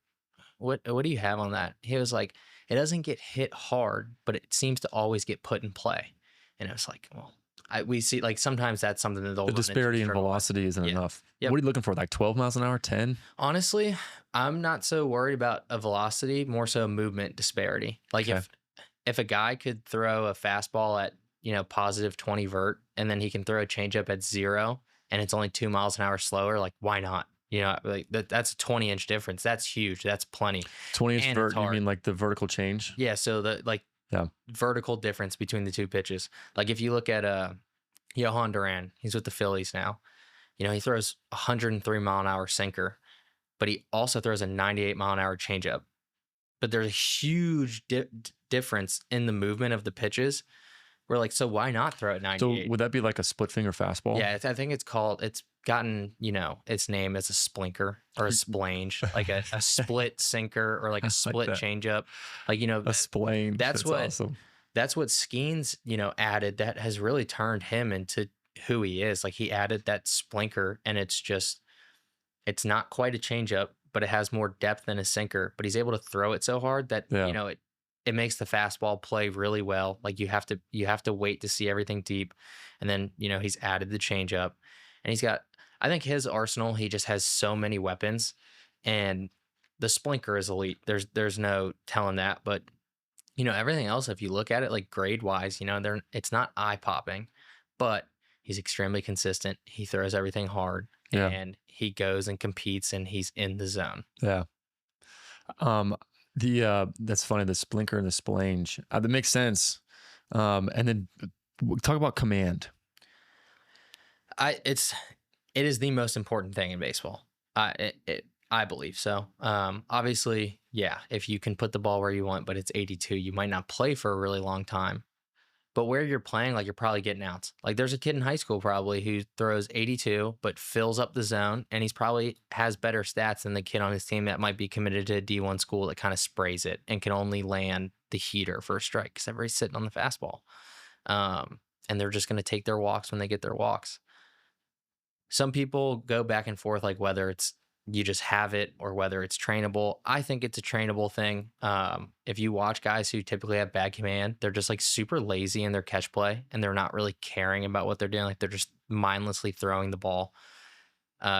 what do you have on that? He was like, it doesn't get hit hard, but it seems to always get put in play. And it was like, well, we see like sometimes that's something that the disparity in velocity isn't enough. Yep. What are you looking for? Like 12 miles an hour, 10? Honestly, I'm not so worried about a velocity, more so movement disparity. Like if a guy could throw a fastball at, positive 20 vert, and then he can throw a changeup at 0 and it's only 2 miles an hour slower, like why not? Like that's a 20-inch difference. That's huge. That's plenty. 20-inch vert, you mean like the vertical change? Yeah. So the vertical difference between the two pitches. Like if you look at Johan Duran, he's with the Phillies now. He throws 103 mile an hour sinker, but he also throws a 98 mile an hour changeup. But there's a huge difference in the movement of the pitches. We're like, so why not throw it 98? So would that be like a split finger fastball? Yeah, I think it's gotten, its name as a splinker or a splange, like a split sinker or like a split changeup. Like, a splane. That's what awesome. That's what Skeens, added that has really turned him into who he is. Like he added that splinker, and it's not quite a changeup, but it has more depth than a sinker. But he's able to throw it so hard that it makes the fastball play really well. Like you have to wait to see everything deep, and then he's added the changeup, and he's got, I think his arsenal, he just has so many weapons, and the splinker is elite. There's no telling that, but everything else, if you look at it like grade wise, it's not eye popping, but he's extremely consistent. He throws everything hard, and he goes and competes, and he's in the zone. Yeah. That's funny. The splinker and the splange, that makes sense. And then talk about command. It is the most important thing in baseball. I believe so. Obviously, yeah, if you can put the ball where you want, but it's 82, you might not play for a really long time. But where you're playing, like you're probably getting outs. Like there's a kid in high school probably who throws 82, but fills up the zone, and he's probably has better stats than the kid on his team that might be committed to a D1 school that kind of sprays it and can only land the heater for a strike because everybody's sitting on the fastball. And they're just going to take their walks when they get their walks. Some people go back and forth, like whether it's you just have it or whether it's trainable. I think it's a trainable thing. If you watch guys who typically have bad command, they're just like super lazy in their catch play and they're not really caring about what they're doing. Like they're just mindlessly throwing the ball.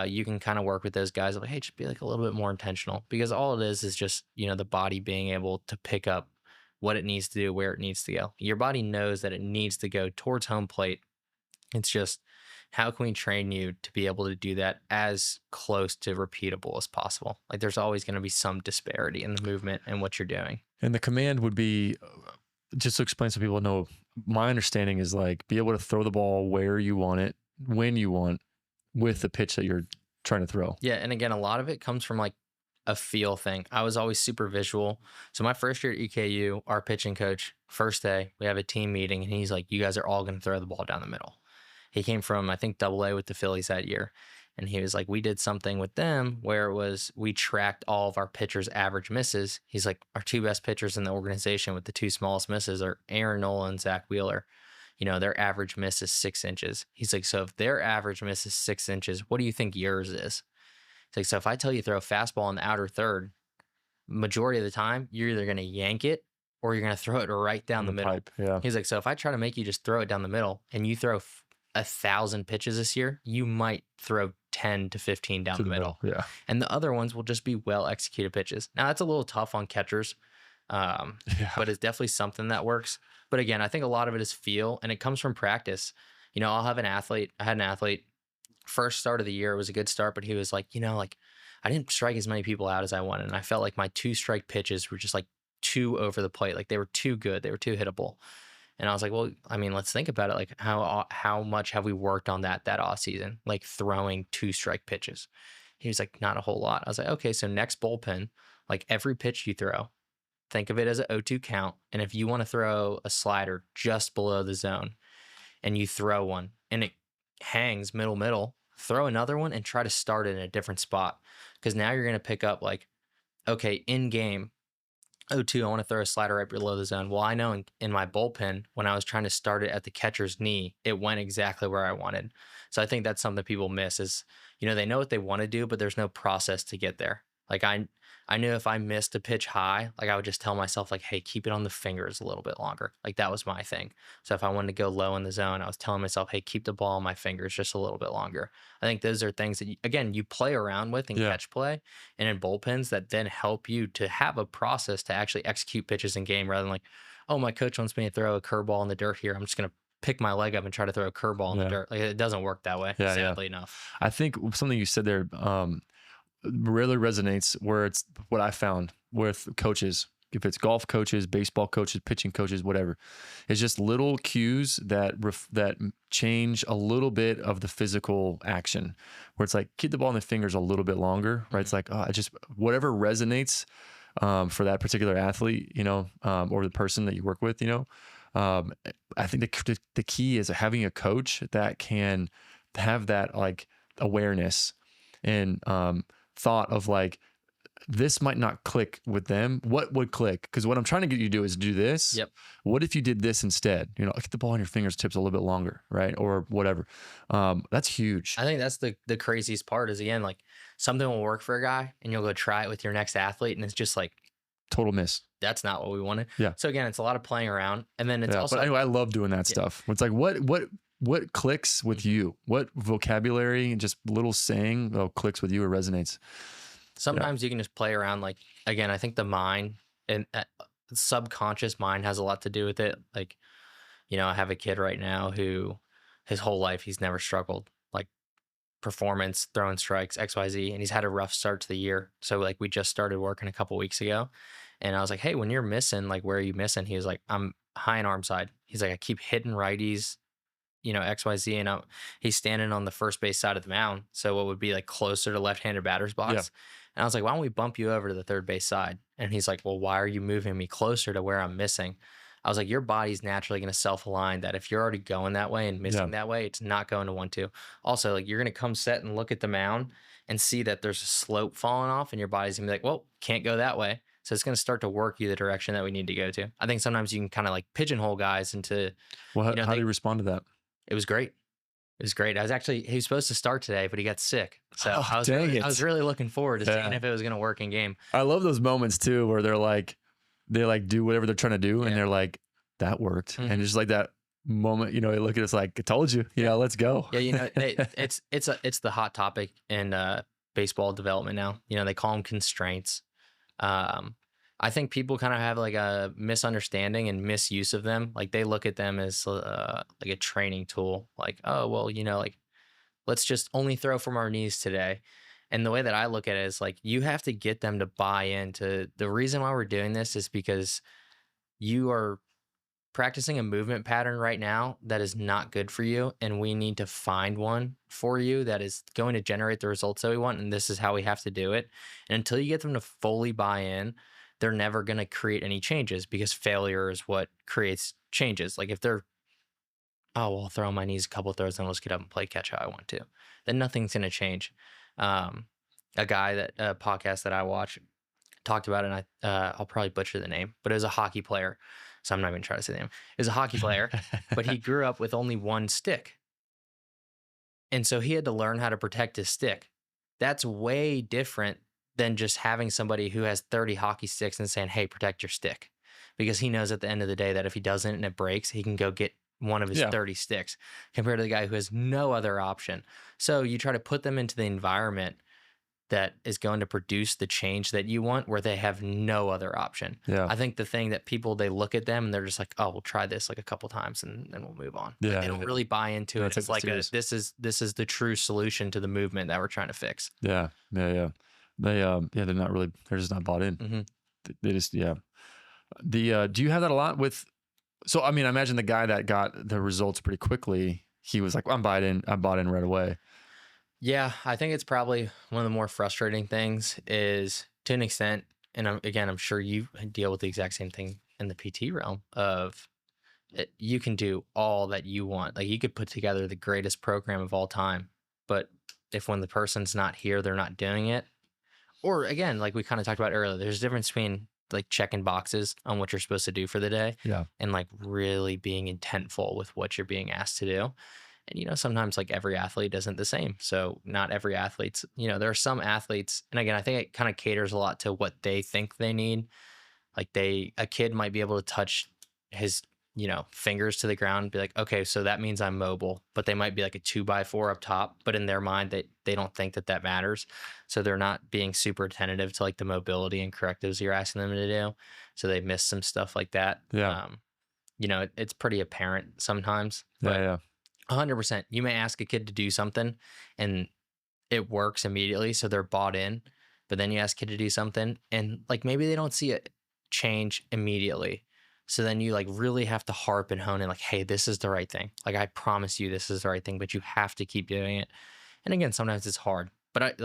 You can kind of work with those guys like, hey, just be like a little bit more intentional, because all it is just, the body being able to pick up what it needs to do, where it needs to go. Your body knows that it needs to go towards home plate. It's just, how can we train you to be able to do that as close to repeatable as possible? Like there's always going to be some disparity in the movement and what you're doing. And the command would be, just to explain so people know, my understanding is like be able to throw the ball where you want it, when you want, with the pitch that you're trying to throw. Yeah. And again, a lot of it comes from like a feel thing. I was always super visual. So my first year at EKU, our pitching coach, first day, we have a team meeting and he's like, you guys are all going to throw the ball down the middle. He came from, I think, AA with the Phillies that year. And he was like, we did something with them where it was, we tracked all of our pitchers' average misses. He's like, our two best pitchers in the organization with the two smallest misses are Aaron Nola and Zach Wheeler. Their average miss is 6 inches. He's like, so if their average miss is 6 inches, what do you think yours is? He's like, so if I tell you throw a fastball in the outer third, majority of the time, you're either going to yank it or you're going to throw it right down the middle. Pipe, yeah. He's like, so if I try to make you just throw it down the middle and you throw 1,000 pitches this year, you might throw 10 to 15 down the middle. Yeah. And the other ones will just be well executed pitches. Now that's a little tough on catchers, but it's definitely something that works. But again, I think a lot of it is feel, and it comes from practice. I had an athlete, first start of the year, it was a good start, but he was like, I didn't strike as many people out as I wanted. And I felt like my 2-strike pitches were just like too over the plate. Like they were too good. They were too hittable. And I was like, well, I mean, let's think about it. Like how much have we worked on that off season? Like throwing 2-strike pitches. He was like, not a whole lot. I was like, okay, so next bullpen, like every pitch you throw, think of it as an 0-2 count. And if you want to throw a slider just below the zone and you throw one and it hangs middle, throw another one and try to start it in a different spot. Because now you're going to pick up like, okay, in game, 0-2, I want to throw a slider right below the zone. Well, I know in my bullpen, when I was trying to start it at the catcher's knee, it went exactly where I wanted. So I think that's something people miss is, they know what they want to do, but there's no process to get there. Like I knew if I missed a pitch high, like I would just tell myself like, hey, keep it on the fingers a little bit longer. Like that was my thing. So if I wanted to go low in the zone, I was telling myself, hey, keep the ball on my fingers just a little bit longer. I think those are things that, you play around with in catch play and in bullpens that then help you to have a process to actually execute pitches in game rather than like, oh, my coach wants me to throw a curveball in the dirt here. I'm just going to pick my leg up and try to throw a curveball in the dirt. Like it doesn't work that way, sadly enough. I think something you said there really resonates where it's what I found with coaches, if it's golf coaches, baseball coaches, pitching coaches, whatever. It's just little cues that change a little bit of the physical action where it's like, keep the ball in the fingers a little bit longer, right? It's like, whatever resonates for that particular athlete, or the person that you work with, I think the key is having a coach that can have that like awareness and thought of like, this might not click with them. What would click? Because what I'm trying to get you to do is do this. Yep. What if you did this instead? Get the ball on your fingertips a little bit longer, right? Or whatever. That's huge. I think that's the craziest part is, again, like something will work for a guy and you'll go try it with your next athlete and it's just like total miss. That's not what we wanted. Yeah. So again, it's a lot of playing around, and then it's also. But anyway, I love doing that stuff. It's like what clicks with you? What vocabulary and just little saying clicks with you or resonates? Sometimes you can just play around. Like again, I think the mind and subconscious mind has a lot to do with it. Like, I have a kid right now who his whole life he's never struggled like performance, throwing strikes, XYZ, and he's had a rough start to the year. So like we just started working a couple weeks ago. And I was like, hey, when you're missing, like, where are you missing? He was like, I'm high and arm side. He's like, I keep hitting righties, XYZ. And he's standing on the first base side of the mound. So what would be like closer to left-handed batter's box. Yeah. And I was like, why don't we bump you over to the third base side? And he's like, well, why are you moving me closer to where I'm missing? I was like, your body's naturally going to self-align that if you're already going that way and missing that way, it's not going to 1-2. Also, like, you're going to come set and look at the mound and see that there's a slope falling off, and your body's going to be like, well, can't go that way. So it's going to start to work you the direction that we need to go to. I think sometimes you can kind of like pigeonhole guys into. Well, how do you respond to that? It was great. It was great. He was supposed to start today, but he got sick. So Oh, I was dang it. I was really looking forward to seeing Yeah. if it was going to work in game. I love those moments too, where they like do whatever they're trying to do, and Yeah. they're like, that worked. Mhm. And just like that moment, you know, they look at us like, I told you, Yeah. let's go. Yeah, you know, it's the hot topic in baseball development now. You know, they call them constraints. I think people kind of have like a misunderstanding and misuse of them. Like they look at them as like a training tool. Like, oh well, you know, like let's just only throw from our knees today. And the way that I look at it is like you have to get them to buy into the reason why we're doing this is because you are practicing a movement pattern right now that is not good for you, and we need to find one for you that is going to generate the results that we want, and this is how we have to do it. And until you get them to fully buy in, they're never going to create any changes because failure is what creates changes. Like if they're, oh well, I'll throw on my knees a couple throws and I'll just get up and play catch how I want to, then nothing's going to change. A guy that a podcast that I watch talked about it, and I'll probably butcher the name, but it was a hockey player. So I'm not even trying to say the name. It was a hockey player, but he grew up with only one stick. And so he had to learn how to protect his stick. That's way different than just having somebody who has 30 hockey sticks and saying, hey, protect your stick. Because he knows at the end of the day that if he doesn't and it breaks, he can go get one of his 30 sticks compared to the guy who has no other option. So you try to put them into the environment that is going to produce the change that you want where they have no other option. Yeah. I think the thing that people, they look at them and they're just like, oh, we'll try this like a couple times and then we'll move on. Yeah. Like, they don't really buy into it. It's like this is the true solution to the movement that we're trying to fix. Yeah. Yeah. Yeah. They're not really, they're just not bought in. Mm-hmm. They just, yeah. Do you have that a lot with, so, I mean, I imagine the guy that got the results pretty quickly, he was like, well, I bought in right away. Yeah, I think it's probably one of the more frustrating things is to an extent, and I'm sure you deal with the exact same thing in the PT realm of you can do all that you want. Like you could put together the greatest program of all time, but if when the person's not here, they're not doing it. Or again, like we kind of talked about earlier, there's a difference between like checking boxes on what you're supposed to do for the day and like really being intentful with what you're being asked to do. And, you know, sometimes like every athlete isn't the same. So not every athlete's, you know, there are some athletes. And again, I think it kind of caters a lot to what they think they need. Like a kid might be able to touch his, you know, fingers to the ground and be like, okay, so that means I'm mobile, but they might be like a 2x4 up top, but in their mind they don't think that matters. So they're not being super attentive to like the mobility and correctives you're asking them to do. So they miss some stuff like that. Yeah. You know, it's pretty apparent sometimes, but Yeah. 100%. You may ask a kid to do something and it works immediately. So they're bought in, but then you ask a kid to do something and like maybe they don't see it change immediately. So then you like really have to harp and hone in like, hey, this is the right thing. Like I promise you this is the right thing, but you have to keep doing it. And again, sometimes it's hard, but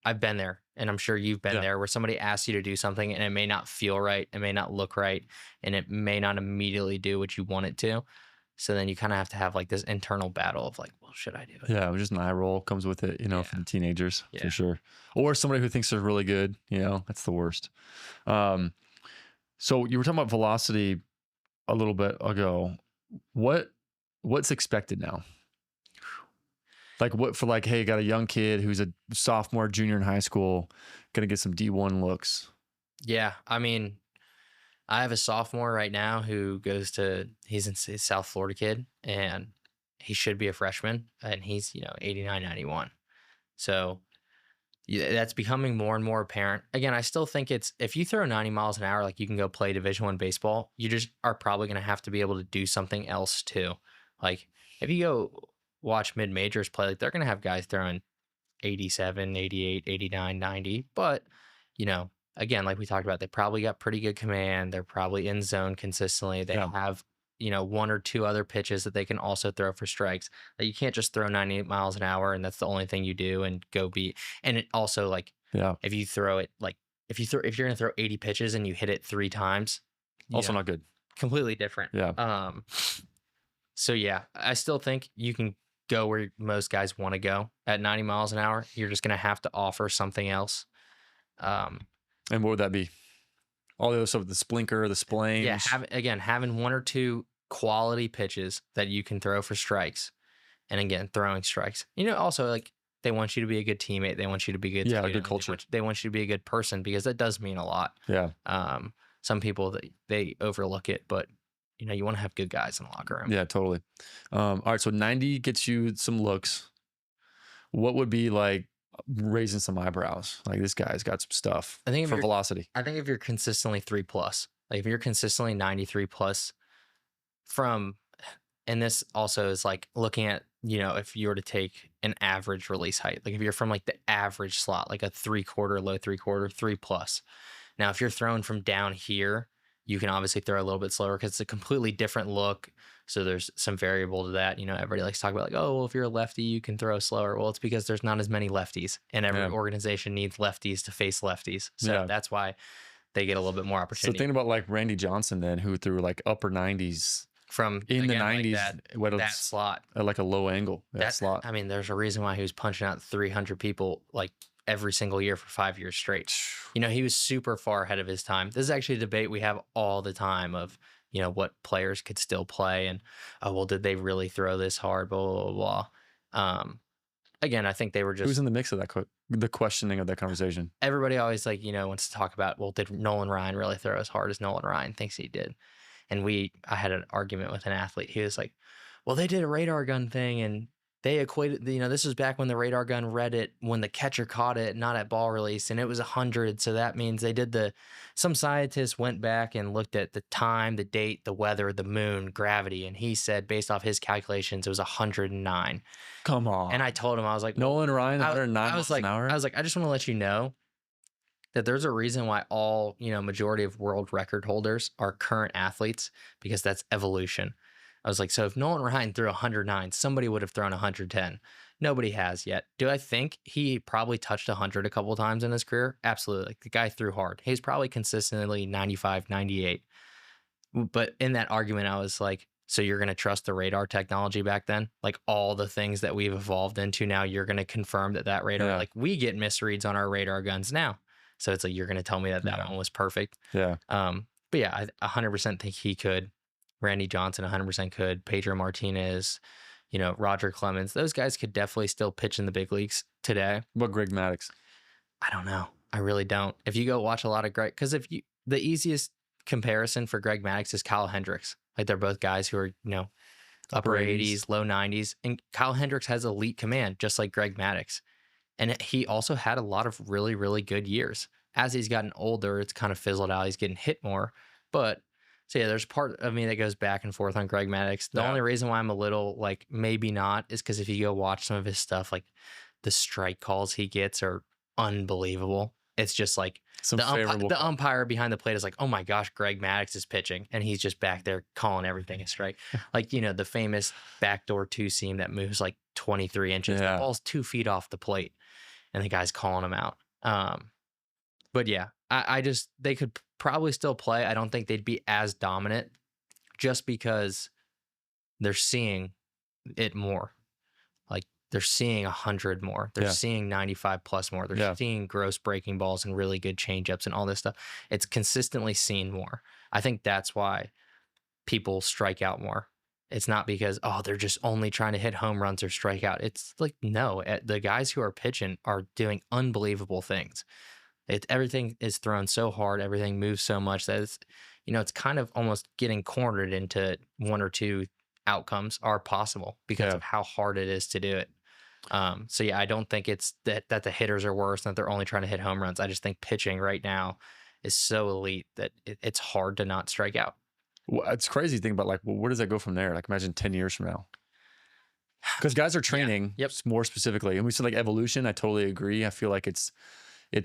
I've been there and I'm sure you've been there where somebody asks you to do something and it may not feel right. It may not look right. And it may not immediately do what you want it to. So then you kind of have to have like this internal battle of like, well, should I do it? Yeah, just an eye roll comes with it, you know, for the teenagers for sure. Or somebody who thinks they're really good, you know, that's the worst. So you were talking about velocity a little bit ago. What's expected now? Like what for like, hey, got a young kid who's a sophomore, junior in high school, gonna get some D1 looks. Yeah, I mean, I have a sophomore right now who he's in South Florida kid, and he should be a freshman, and he's, you know, 89, 91. So that's becoming more and more apparent. Again, I still think if you throw 90 miles an hour, like you can go play Division I baseball, you just are probably going to have to be able to do something else too. Like if you go watch mid-majors play, like they're going to have guys throwing 87, 88, 89, 90, but, you know, again, like we talked about, they probably got pretty good command. They're probably in zone consistently. They have, you know, one or two other pitches that they can also throw for strikes. Like you can't just throw 98 miles an hour and that's the only thing you do and go beat. And it also like, if you throw it, like if you're going to throw 80 pitches and you hit it 3 times, Also not good. Completely different. Yeah. So yeah, I still think you can go where most guys want to go at 90 miles an hour. You're just going to have to offer something else. And what would that be? All the other stuff, the splinker, the splains. Yeah, having one or two quality pitches that you can throw for strikes, and again, throwing strikes. Also like they want you to be a good teammate. They want you to be a good Yeah, a student. good culture. They want you to be a good person, because that does mean a lot. Yeah. Some people, they overlook it, but you want to have good guys in the locker room. Yeah, totally. All right, so 90 gets you some looks. What would be like raising some eyebrows? Like, this guy's got some stuff for velocity. I think if you're consistently 3+, like if you're consistently 93+, and this also is like looking at, if you were to take an average release height, like if you're from like the average slot, like a 3/4, low 3/4, 3+. Now, if you're throwing from down here, you can obviously throw a little bit slower because it's a completely different look. So there's some variable to that. Everybody likes to talk about like, oh, well, if you're a lefty, you can throw slower. Well, it's because there's not as many lefties, and every organization needs lefties to face lefties. So that's why they get a little bit more opportunity. So think about like Randy Johnson then, who threw like upper 90s from in the again, 90s, like that slot at like a low angle. That slot. I mean, there's a reason why he was punching out 300 people like every single year for 5 years straight. He was super far ahead of his time. This is actually a debate we have all the time of, what players could still play, and, oh, well, did they really throw this hard? Blah, blah, blah. Again, I think they were just... Who's in the mix of that, the questioning of that conversation? Everybody always wants to talk about, well, did Nolan Ryan really throw as hard as Nolan Ryan thinks he did? And I had an argument with an athlete. He was like, well, they did a radar gun thing, and they equated, this was back when the radar gun read it when the catcher caught it, not at ball release, and it was 100. So that means they did some scientists went back and looked at the time, the date, the weather, the moon, gravity. And he said, based off his calculations, it was 109. Come on. And I told him, I was like, Nolan Ryan, 109 miles an hour? I was like, I just want to let you know that there's a reason why all, majority of world record holders are current athletes, because that's evolution. I was like, so if Nolan Ryan threw 109, somebody would have thrown 110. Nobody has yet. Do I think he probably touched 100 a couple times in his career? Absolutely. Like, the guy threw hard. He's probably consistently 95, 98. But in that argument, I was like, so you're going to trust the radar technology back then? Like, all the things that we've evolved into now, you're going to confirm that radar, like, we get misreads on our radar guns now. So it's like, you're going to tell me that one was perfect. Yeah. But yeah, I 100% think he could. Randy Johnson 100% could. Pedro Martinez, Roger Clemens. Those guys could definitely still pitch in the big leagues today. What Greg Maddux? I don't know. I really don't. If you go watch a lot of Greg, because the easiest comparison for Greg Maddux is Kyle Hendricks. Like, they're both guys who are, upper 80s, low 90s. And Kyle Hendricks has elite command, just like Greg Maddux. And he also had a lot of really, really good years. As he's gotten older, it's kind of fizzled out. He's getting hit more. So yeah, there's part of me that goes back and forth on Greg Maddux. The only reason why I'm a little like maybe not is because if you go watch some of his stuff, like the strike calls he gets are unbelievable. It's just like the umpire behind the plate is like, oh my gosh, Greg Maddux is pitching, and he's just back there calling everything a strike. Like, the famous backdoor 2-seam that moves like 23 inches. The ball's 2 feet off the plate, and the guy's calling him out. But yeah, they could probably still play. I don't think they'd be as dominant, just because they're seeing it more. Like, they're seeing 100 more. They're seeing 95+ more. They're seeing gross breaking balls and really good changeups and all this stuff. It's consistently seen more. I think that's why people strike out more. It's not because, oh, they're just only trying to hit home runs or strike out. It's like, no, the guys who are pitching are doing unbelievable things. Everything is thrown so hard, everything moves so much that it's kind of almost getting cornered into one or two outcomes are possible because of how hard it is to do it. So yeah, I don't think it's that the hitters are worse and that they're only trying to hit home runs. I just think pitching right now is so elite that it's hard to not strike out. Well, it's crazy to think about, like, well, where does that go from there? Like, imagine 10 years from now. Because guys are training more specifically. And we said, like, evolution, I totally agree. I feel like it's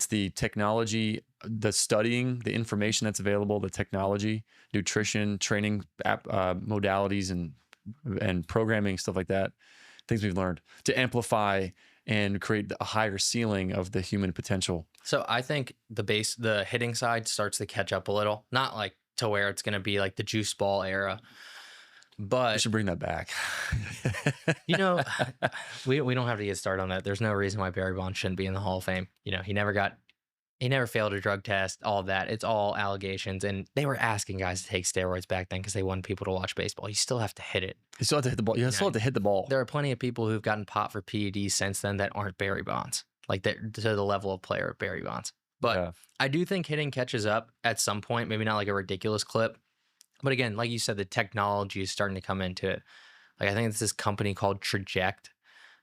the technology, the studying, the information that's available, the technology, nutrition, training modalities, and programming, stuff like that. Things we've learned to amplify and create a higher ceiling of the human potential. So I think the hitting side starts to catch up a little, not like to where it's going to be like the juice ball era, but we should bring that back. we don't have to get started on that. There's no reason why Barry Bonds shouldn't be in the Hall of Fame. He never got He never failed a drug test, all of that. It's all allegations. And they were asking guys to take steroids back then because they wanted people to watch baseball. You still have to hit it. You still have to hit the ball. You still have to hit the ball. There are plenty of people who've gotten popped for PEDs since then that aren't Barry Bonds, like they're to the level of player of Barry Bonds. But I do think hitting catches up at some point, maybe not like a ridiculous clip. But again, like you said, the technology is starting to come into it. Like I think it's this company called Traject.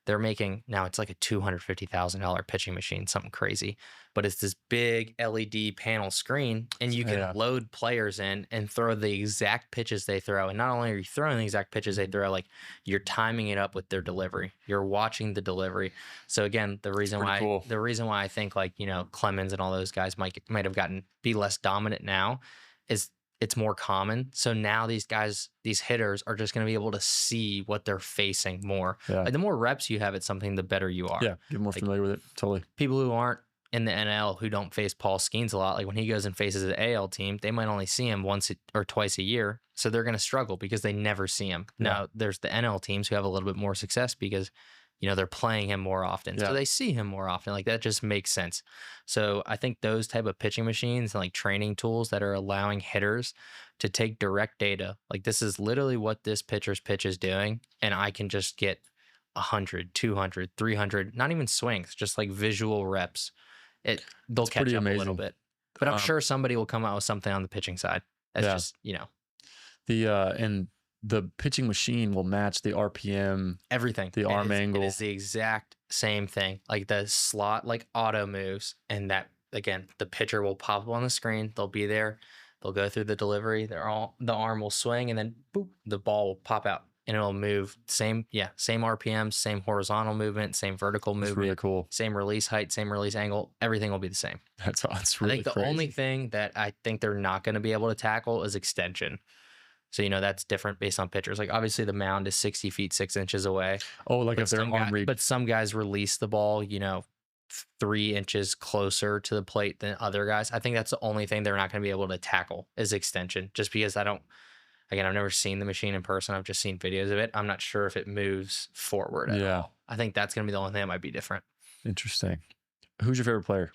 They're making now it's like a $250,000 pitching machine, something crazy. But it's this big LED panel screen, and you can load players in and throw the exact pitches they throw. And not only are you throwing the exact pitches they throw, like you're timing it up with their delivery. You're watching the delivery. So again, the reason why I think like, you know, Clemens and all those guys might have be less dominant now is it's more common. So now these guys, these hitters are just going to be able to see what they're facing more. Like the more reps you have at something, the better you are. Yeah, get more familiar with it. Totally. People who aren't in the NL who don't face Paul Skeens a lot, like when he goes and faces an AL team, they might only see him once or twice a year. So they're going to struggle because they never see him. Yeah. Now, there's the NL teams who have a little bit more success because, you know, they're playing him more often. So they see him more often. Like that just makes sense. So I think those type of pitching machines and like training tools that are allowing hitters to take direct data, like this is literally what this pitcher's pitch is doing. And I can just get 100, 200, 300, not even swings, just like visual reps. They'll catch up a little bit. But I'm sure somebody will come out with something on the pitching side. That's just, you know. And the pitching machine will match the RPM, everything, the arm angle. It is the exact same thing. Like the slot, like auto moves, and that again, the pitcher will pop up on the screen. They'll be there. They'll go through the delivery. The arm will swing, and then boop, the ball will pop out, and it'll move. Same RPM, same horizontal movement, same vertical movement. That's really cool. Same release height, same release angle. Everything will be the same. That's really. I think the only thing that I think they're not going to be able to tackle is extension. So, you know, that's different based on pitchers. Like, obviously, the mound is 60 feet, 6 inches away. Oh, like if they're arm reach. But some guys release the ball, you know, 3 inches closer to the plate than other guys. I think that's the only thing they're not going to be able to tackle is extension. Just because I've never seen the machine in person. I've just seen videos of it. I'm not sure if it moves forward at all. I think that's going to be the only thing that might be different. Interesting. Who's your favorite player?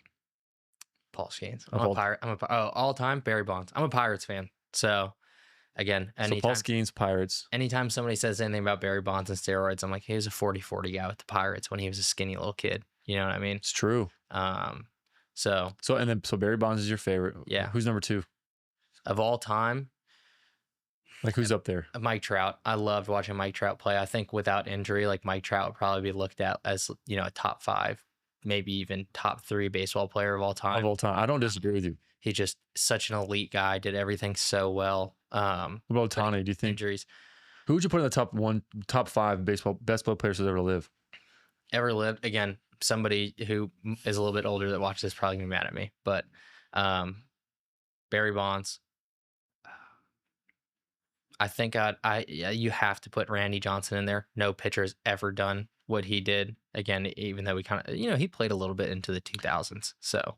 Paul Skeens. All time, Barry Bonds. I'm a Pirates fan. So... Again, so Paul Skeens, Pirates. Anytime somebody says anything about Barry Bonds and steroids, I'm like, he was a 40-40 guy with the Pirates when he was a skinny little kid. You know what I mean? It's true. So Barry Bonds is your favorite. Yeah. Who's number 2? Of all time? Like who's up there? Mike Trout. I loved watching Mike Trout play. I think without injury, like Mike Trout would probably be looked at as, you know, a top 5, maybe even top 3 baseball player of all time. Of all time. I don't disagree with you. He's just such an elite guy, did everything so well. What about Ohtani? Do you think injuries? Who would you put in the top 5 baseball best players to ever live? Ever lived? Again, somebody who is a little bit older that watches this probably gonna be mad at me, but Barry Bonds. I think you have to put Randy Johnson in there. No pitcher has ever done what he did. Again, even though we kind of, you know, he played a little bit into the 2000s, so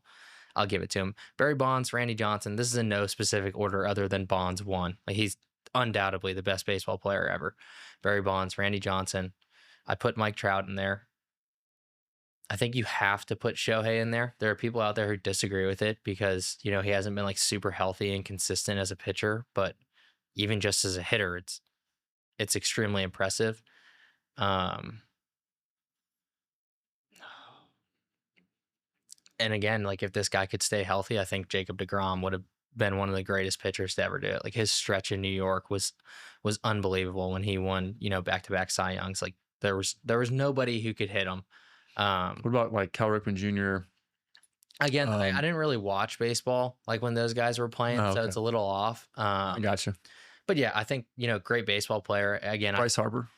I'll give it to him. Barry Bonds, Randy Johnson. This is in no specific order other than Bonds 1. Like he's undoubtedly the best baseball player ever. Barry Bonds, Randy Johnson. I put Mike Trout in there. I think you have to put Shohei in there. There are people out there who disagree with it because, you know, he hasn't been like super healthy and consistent as a pitcher, but even just as a hitter, it's extremely impressive. And again, like if this guy could stay healthy, I think Jacob deGrom would have been one of the greatest pitchers to ever do it. Like his stretch in New York was unbelievable when he won, you know, back-to-back Cy Youngs. Like there was nobody who could hit him. What about like Cal Ripken Jr.? Again, I didn't really watch baseball like when those guys were playing, so it's a little off. I gotcha. But yeah, I think, you know, great baseball player. Again, Bryce Harper.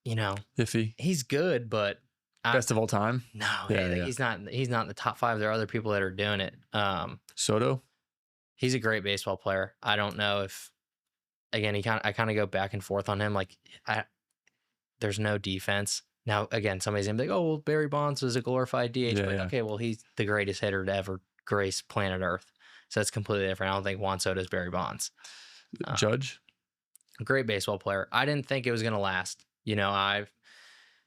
You know, iffy. He's good, but best of all time? No, he's not in the top 5. There are other people that are doing it. Soto? He's a great baseball player. I don't know if, again, I kind of go back and forth on him. Like, there's no defense. Now, again, somebody's going to be like, oh, well, Barry Bonds was a glorified DH. Okay, well, he's the greatest hitter to ever grace planet Earth. So that's completely different. I don't think Juan Soto is Barry Bonds. Judge? Great baseball player. I didn't think it was going to last. You know,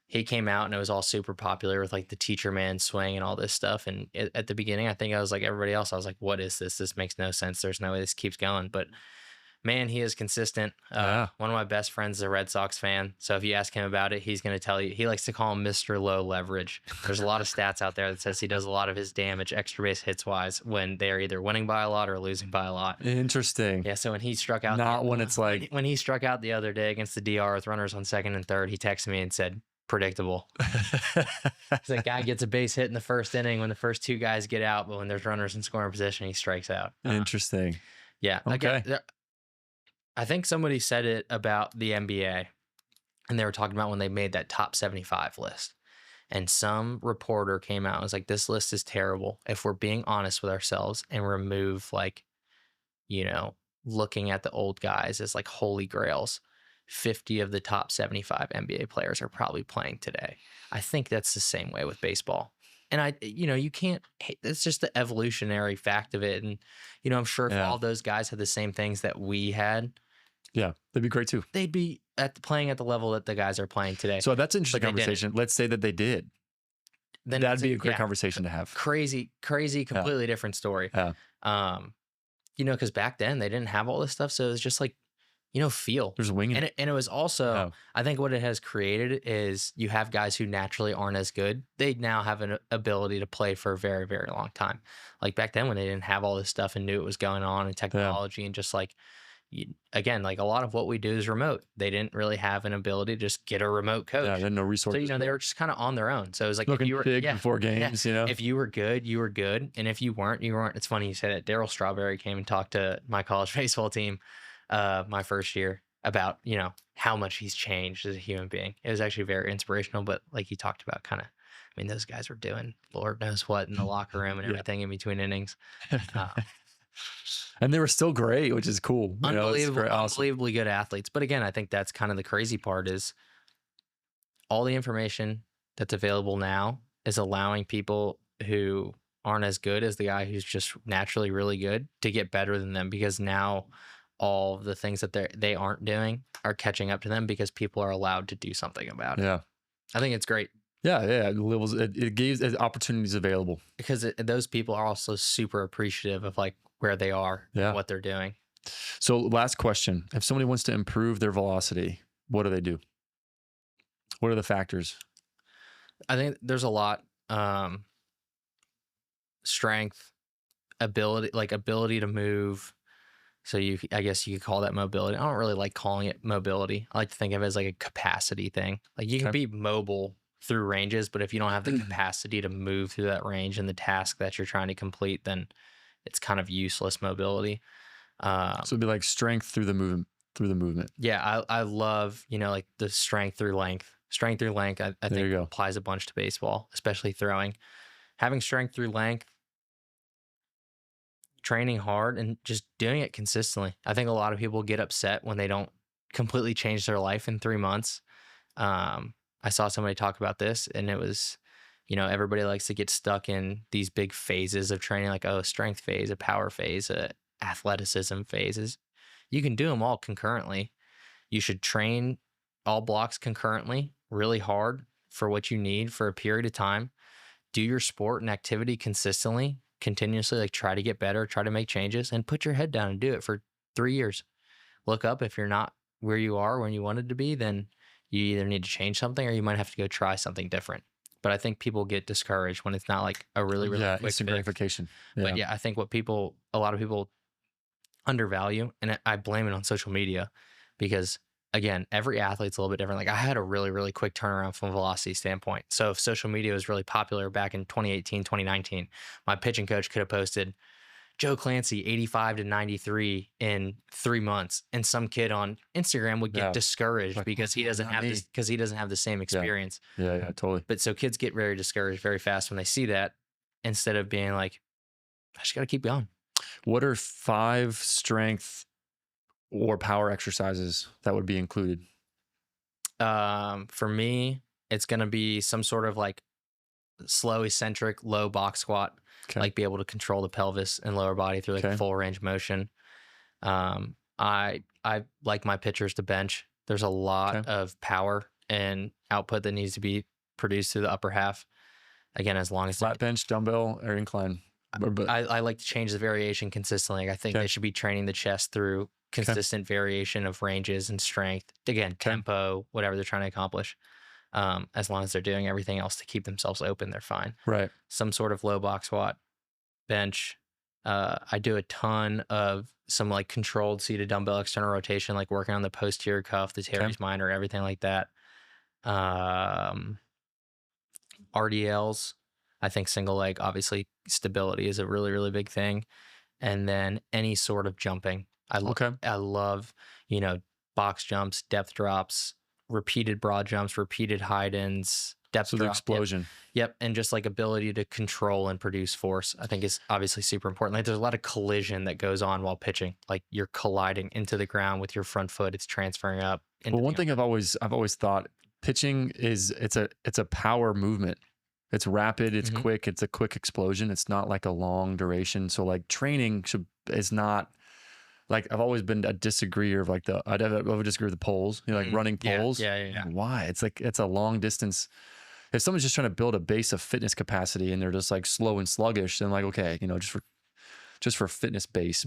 he came out and it was all super popular with like the teacher man swing and all this stuff. And at the beginning, I think I was like everybody else. I was like, what is this? This makes no sense. There's no way this keeps going. But man, he is consistent. Yeah. One of my best friends is a Red Sox fan. So if you ask him about it, he's going to tell you. He likes to call him Mr. Low Leverage. There's a lot of stats out there that says he does a lot of his damage extra base hits wise when they're either winning by a lot or losing by a lot. Interesting. Yeah, so when he struck out, Not when it's like when he struck out the other day against the DR with runners on second and third, he texted me and said, predictable. The guy gets a base hit in the first inning when the first two guys get out, but when there's runners in scoring position, he strikes out. Interesting. Yeah. Okay. Again, I think somebody said it about the NBA, and they were talking about when they made that top 75 list. And some reporter came out and was like, this list is terrible. If we're being honest with ourselves and remove, like, you know, looking at the old guys as like holy grails, 50 of the top 75 NBA players are probably playing today. I think that's the same way with baseball. And you can't, it's just the evolutionary fact of it. And, I'm sure if all those guys had the same things that we had, yeah, they'd be great too. They'd be playing at the level that the guys are playing today. So that's an interesting conversation. Let's say that they did. Then that'd be a great conversation to have. Crazy, completely different story. Yeah. Because back then they didn't have all this stuff. So it was just like, feel. There's a wing in it. And it was also, I think what it has created is you have guys who naturally aren't as good. They now have an ability to play for a very, very long time. Like back then when they didn't have all this stuff and knew it was going on and technology and just like, again, like a lot of what we do is remote. They didn't really have an ability to just get a remote coach. Yeah, they had no resources. So, they were just kind of on their own. So it was like, looking if you were big before games, if you were good, you were good. And if you weren't, you weren't. It's funny you said it. Daryl Strawberry came and talked to my college baseball team my first year about, how much he's changed as a human being. It was actually very inspirational, but like he talked about those guys were doing Lord knows what in the locker room and everything in between innings. And they were still great, which is cool. Unbelievably good athletes. But again, I think that's kind of the crazy part is all the information that's available now is allowing people who aren't as good as the guy who's just naturally really good to get better than them, because now all the things that they aren't doing are catching up to them because people are allowed to do something about it. Yeah. I think it's great. Yeah. It gives opportunities available. Because those people are also super appreciative of like where they are and what they're doing. So last question. If somebody wants to improve their velocity, what do they do? What are the factors? I think there's a lot. Strength, ability to move. So I guess you could call that mobility. I don't really like calling it mobility. I like to think of it as like a capacity thing. Like you can be mobile through ranges, but if you don't have the capacity to move through that range and the task that you're trying to complete, then it's kind of useless mobility. So it'd be like strength through the movement. Yeah. I love, like the strength through length. Strength through length, I think applies a bunch to baseball, especially throwing. Having strength through length, training hard, and just doing it consistently. I think a lot of people get upset when they don't completely change their life in 3 months. I saw somebody talk about this, and it was, everybody likes to get stuck in these big phases of training, like a strength phase, a power phase, a athleticism phases. You can do them all concurrently. You should train all blocks concurrently, really hard for what you need for a period of time. Do your sport and activity consistently, continuously, like try to get better, try to make changes, and put your head down and do it for 3 years. Look up. If you're not where you are when you wanted to be, then you either need to change something or you might have to go try something different. But I think people get discouraged when it's not like a really, really quick instant gratification. Yeah. But yeah, I think a lot of people undervalue, and I blame it on social media, because again, every athlete's a little bit different. Like I had a really, really quick turnaround from a velocity standpoint. So if social media was really popular back in 2018, 2019, my pitching coach could have posted Joe Clancy 85 to 93 in 3 months, and some kid on Instagram would get discouraged because he doesn't have this, because he doesn't have the same experience. Yeah, totally. But so kids get very discouraged very fast when they see that, instead of being like, I just got to keep going. What are 5 strength or power exercises that would be included? For me, it's going to be some sort of like slow eccentric low box squat. Like be able to control the pelvis and lower body through like a full range motion. I like my pitchers to bench. There's a lot of power and output that needs to be produced through the upper half. Again, as long as Flat bench, dumbbell, or incline. But I like to change the variation consistently. I think they should be training the chest through consistent variation of ranges and strength. Again, tempo, whatever they're trying to accomplish. As long as they're doing everything else to keep themselves open, they're fine. Right. Some sort of low box squat, bench. I do a ton of some like controlled seated dumbbell external rotation, like working on the posterior cuff, the teres minor, everything like that. RDLs. I think single leg, obviously stability is a really, really big thing. And then any sort of jumping. I love, box jumps, depth drops, repeated broad jumps, repeated hide ins, depth so drop. the explosion. Yep. And just like ability to control and produce force, I think is obviously super important. Like there's a lot of collision that goes on while pitching. Like you're colliding into the ground with your front foot. It's transferring up. Well, one thing I've always thought, pitching it's a power movement. It's rapid, it's quick, it's a quick explosion. It's not like a long duration. So like training is not like, I've always been a disagreeer of like I would disagree with the poles, like running poles. Yeah. Why? It's like, it's a long distance. If someone's just trying to build a base of fitness capacity and they're just like slow and sluggish, then like, okay, just for fitness base.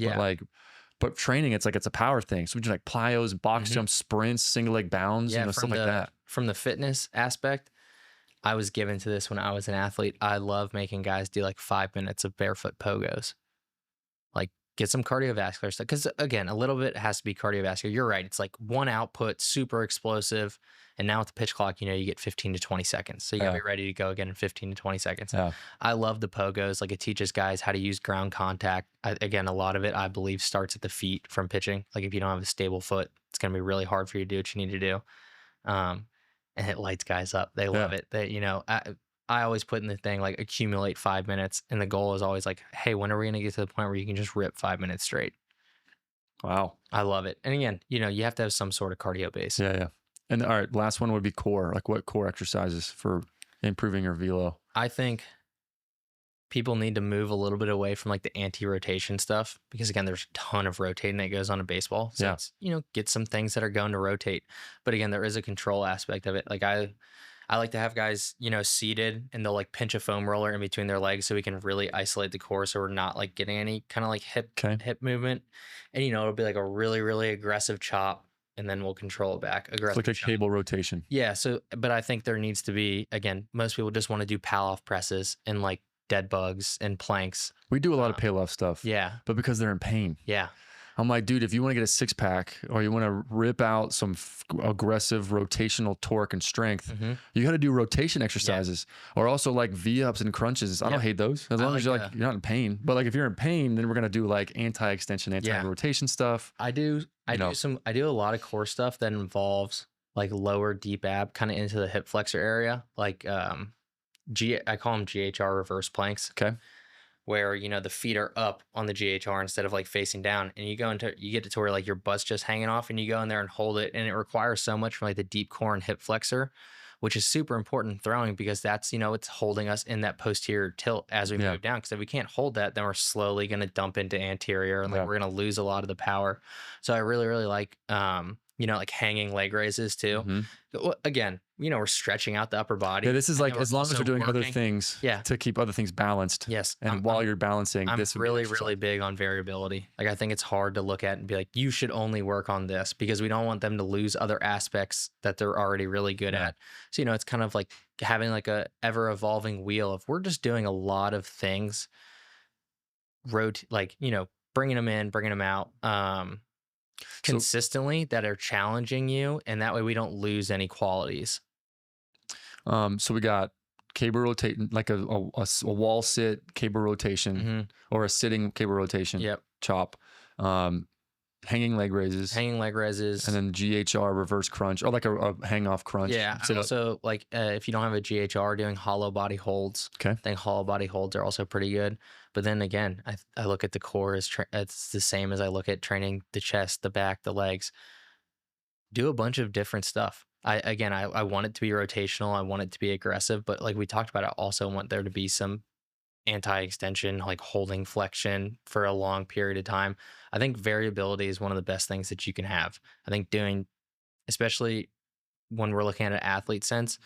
But training, it's like, it's a power thing. So we do like plyos, box jumps, sprints, single leg bounds, stuff like that. From the fitness aspect, I was given to this when I was an athlete. I love making guys do like 5 minutes of barefoot pogos. Like get some cardiovascular stuff. Because again, a little bit has to be cardiovascular. You're right. It's like one output, super explosive. And now with the pitch clock, you get 15 to 20 seconds. So you gotta be ready to go again in 15 to 20 seconds. Yeah. I love the pogos. Like it teaches guys how to use ground contact. Again, a lot of it, I believe, starts at the feet from pitching. Like if you don't have a stable foot, it's gonna be really hard for you to do what you need to do. And it lights guys up. They love it. I always put in the thing like accumulate 5 minutes, and the goal is always like, hey, when are we gonna get to the point where you can just rip 5 minutes straight? Wow, I love it. And again, you have to have some sort of cardio base. Yeah. And all right, last one would be core. Like what core exercises for improving your velo? I think people need to move a little bit away from like the anti-rotation stuff, because again, there's a ton of rotating that goes on in baseball. So it's, get some things that are going to rotate. But again, there is a control aspect of it. Like I like to have guys, seated, and they'll like pinch a foam roller in between their legs so we can really isolate the core, so we're not like getting any kind of like hip movement. And it'll be like a really, really aggressive chop, and then we'll control it back. Aggressive. It's like a cable rotation. Yeah. So, but I think there needs to be, again, most people just want to do pal off presses and like dead bugs and planks. We do a lot of pale off stuff. Yeah. But because they're in pain. Yeah. I'm like, dude, if you want to get a six pack or you want to rip out some aggressive rotational torque and strength, you got to do rotation exercises, or also like V-ups and crunches. I don't hate those as long as you're like, you're not in pain. But like if you're in pain, then we're going to do like anti-extension, anti-rotation stuff. I do a lot of core stuff that involves like lower deep ab kind of into the hip flexor area. Like, I call them GHR reverse planks. Okay. Where, the feet are up on the GHR instead of like facing down, and you get to where like your butt's just hanging off, and you go in there and hold it. And it requires so much from like the deep core and hip flexor, which is super important in throwing, because that's, it's holding us in that posterior tilt as we move down. Because if we can't hold that, then we're slowly going to dump into anterior, and like we're going to lose a lot of the power. So I really, really like, like hanging leg raises too. Again, we're stretching out the upper body. Yeah, this is like, as long as you're doing other things to keep other things balanced. Yes. And while you're balancing, I'm really, really big on variability. Like I think it's hard to look at and be like, you should only work on this, because we don't want them to lose other aspects that they're already really good at. So, it's kind of like having like a ever evolving wheel. If we're just doing a lot of things, bringing them in, bringing them out, consistently that are challenging you, and that way we don't lose any qualities. So we got cable rotation, like a wall sit cable rotation, or a sitting cable rotation. Chop. Hanging leg raises, and then GHR reverse crunch, or like a hang off crunch. Also like if you don't have a GHR, doing hollow body holds. I think hollow body holds are also pretty good. But then again, I look at the core as it's the same as I look at training the chest, the back, the legs. Do a bunch of different stuff. I want it to be rotational. I want it to be aggressive, but like we talked about, I also want there to be some anti-extension, like holding flexion for a long period of time. I think variability is one of the best things that you can have. I think especially when we're looking at an athlete sense,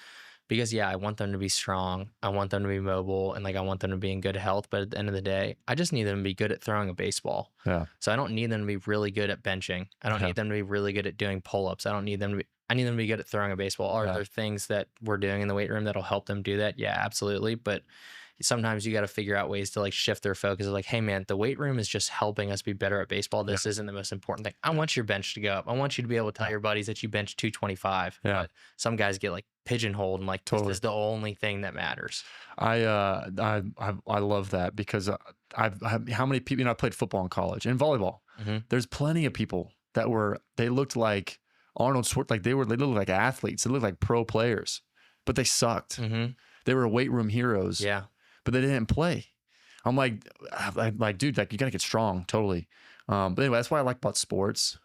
because I want them to be strong. I want them to be mobile, and like I want them to be in good health. But at the end of the day, I just need them to be good at throwing a baseball. Yeah. So I don't need them to be really good at benching. I don't need them to be really good at doing pull-ups. I need them to be good at throwing a baseball. Are there things that we're doing in the weight room that'll help them do that? Yeah, absolutely. But sometimes you got to figure out ways to like shift their focus. Like, hey man, the weight room is just helping us be better at baseball. This isn't the most important thing. I want your bench to go up. I want you to be able to tell your buddies that you bench 225. Yeah. But some guys get like pigeonholed and like, this is the only thing that matters. I love that because how many people, I played football in college and volleyball. There's plenty of people that they looked like Arnold Schwarzenegger, like they looked like athletes. They looked like pro players, but they sucked. They were weight room heroes. Yeah. But they didn't play. I'm like, dude, like you got to get strong. Totally. But anyway, that's what I like about sports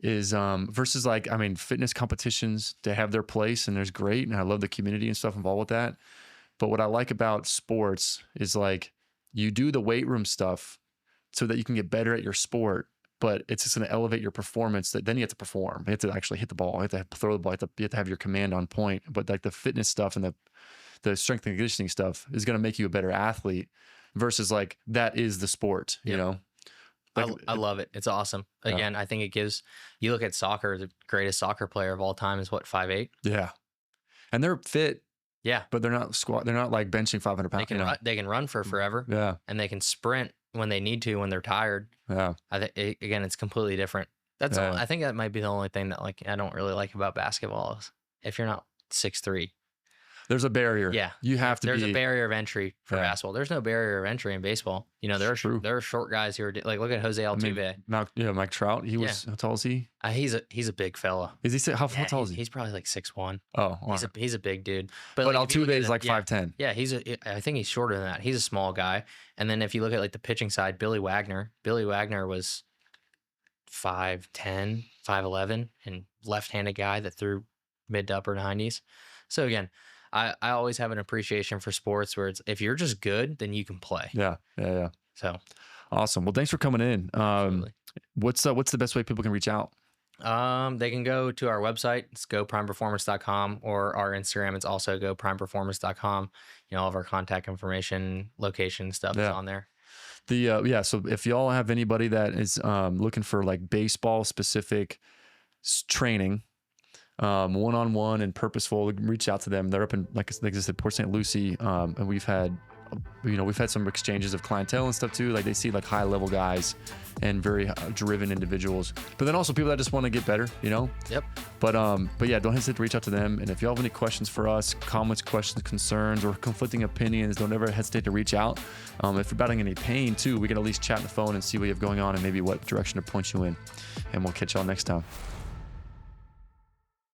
is versus like, I mean, fitness competitions, they have their place and there's great. And I love the community and stuff involved with that. But what I like about sports is like you do the weight room stuff so that you can get better at your sport, but it's just going to elevate your performance. That then you have to perform. You have to actually hit the ball. You have to throw the ball. You have to have your command on point. But like the fitness stuff and the strength and conditioning stuff is going to make you a better athlete versus like that is the sport, you know? Like, I love it. It's awesome. Again, I think it gives, you look at soccer, the greatest soccer player of all time is what, 5'8"? Yeah. And they're fit. Yeah. But they're not they're not like benching 500 pounds. They can run for forever. Yeah. And they can sprint when they need to, when they're tired. Yeah. I think, again, it's completely different. That's all. I think that might be the only thing that like I don't really like about basketball is if you're not 6'3". There's a barrier. Yeah. You have to There's a barrier of entry for basketball. There's no barrier of entry in baseball. You know, there are short guys who are like, look at Jose Altuve. Mike Trout. He was, how tall is he? He's a big fella. Is he, how tall is he? He's probably like 6'1". Oh, he's a big dude. But like, Altuve is like 5'10". Yeah, I think he's shorter than that. He's a small guy. And then if you look at like the pitching side, Billy Wagner was 5'10", 5'11", and left-handed guy that threw mid to upper 90s. So again, I always have an appreciation for sports where it's if you're just good, then you can play. Yeah. So awesome. Well, thanks for coming in. Absolutely. What's the best way people can reach out? They can go to our website. It's goprimeperformance.com, or our Instagram. It's also goprimeperformance.com. You know, all of our contact information, location stuff is on there. So if y'all have anybody that is looking for like baseball specific training, one-on-one and purposeful, reach out to them. They're up in, like I said, Port St. Lucie. And we've had some exchanges of clientele and stuff too. Like they see like high level guys and very driven individuals, but then also people that just want to get better, you know? Yep. But yeah, don't hesitate to reach out to them. And if you have any questions for us, comments, questions, concerns, or conflicting opinions, don't ever hesitate to reach out. If you're battling any pain too, we can at least chat on the phone and see what you have going on and maybe what direction to point you in. And we'll catch y'all next time.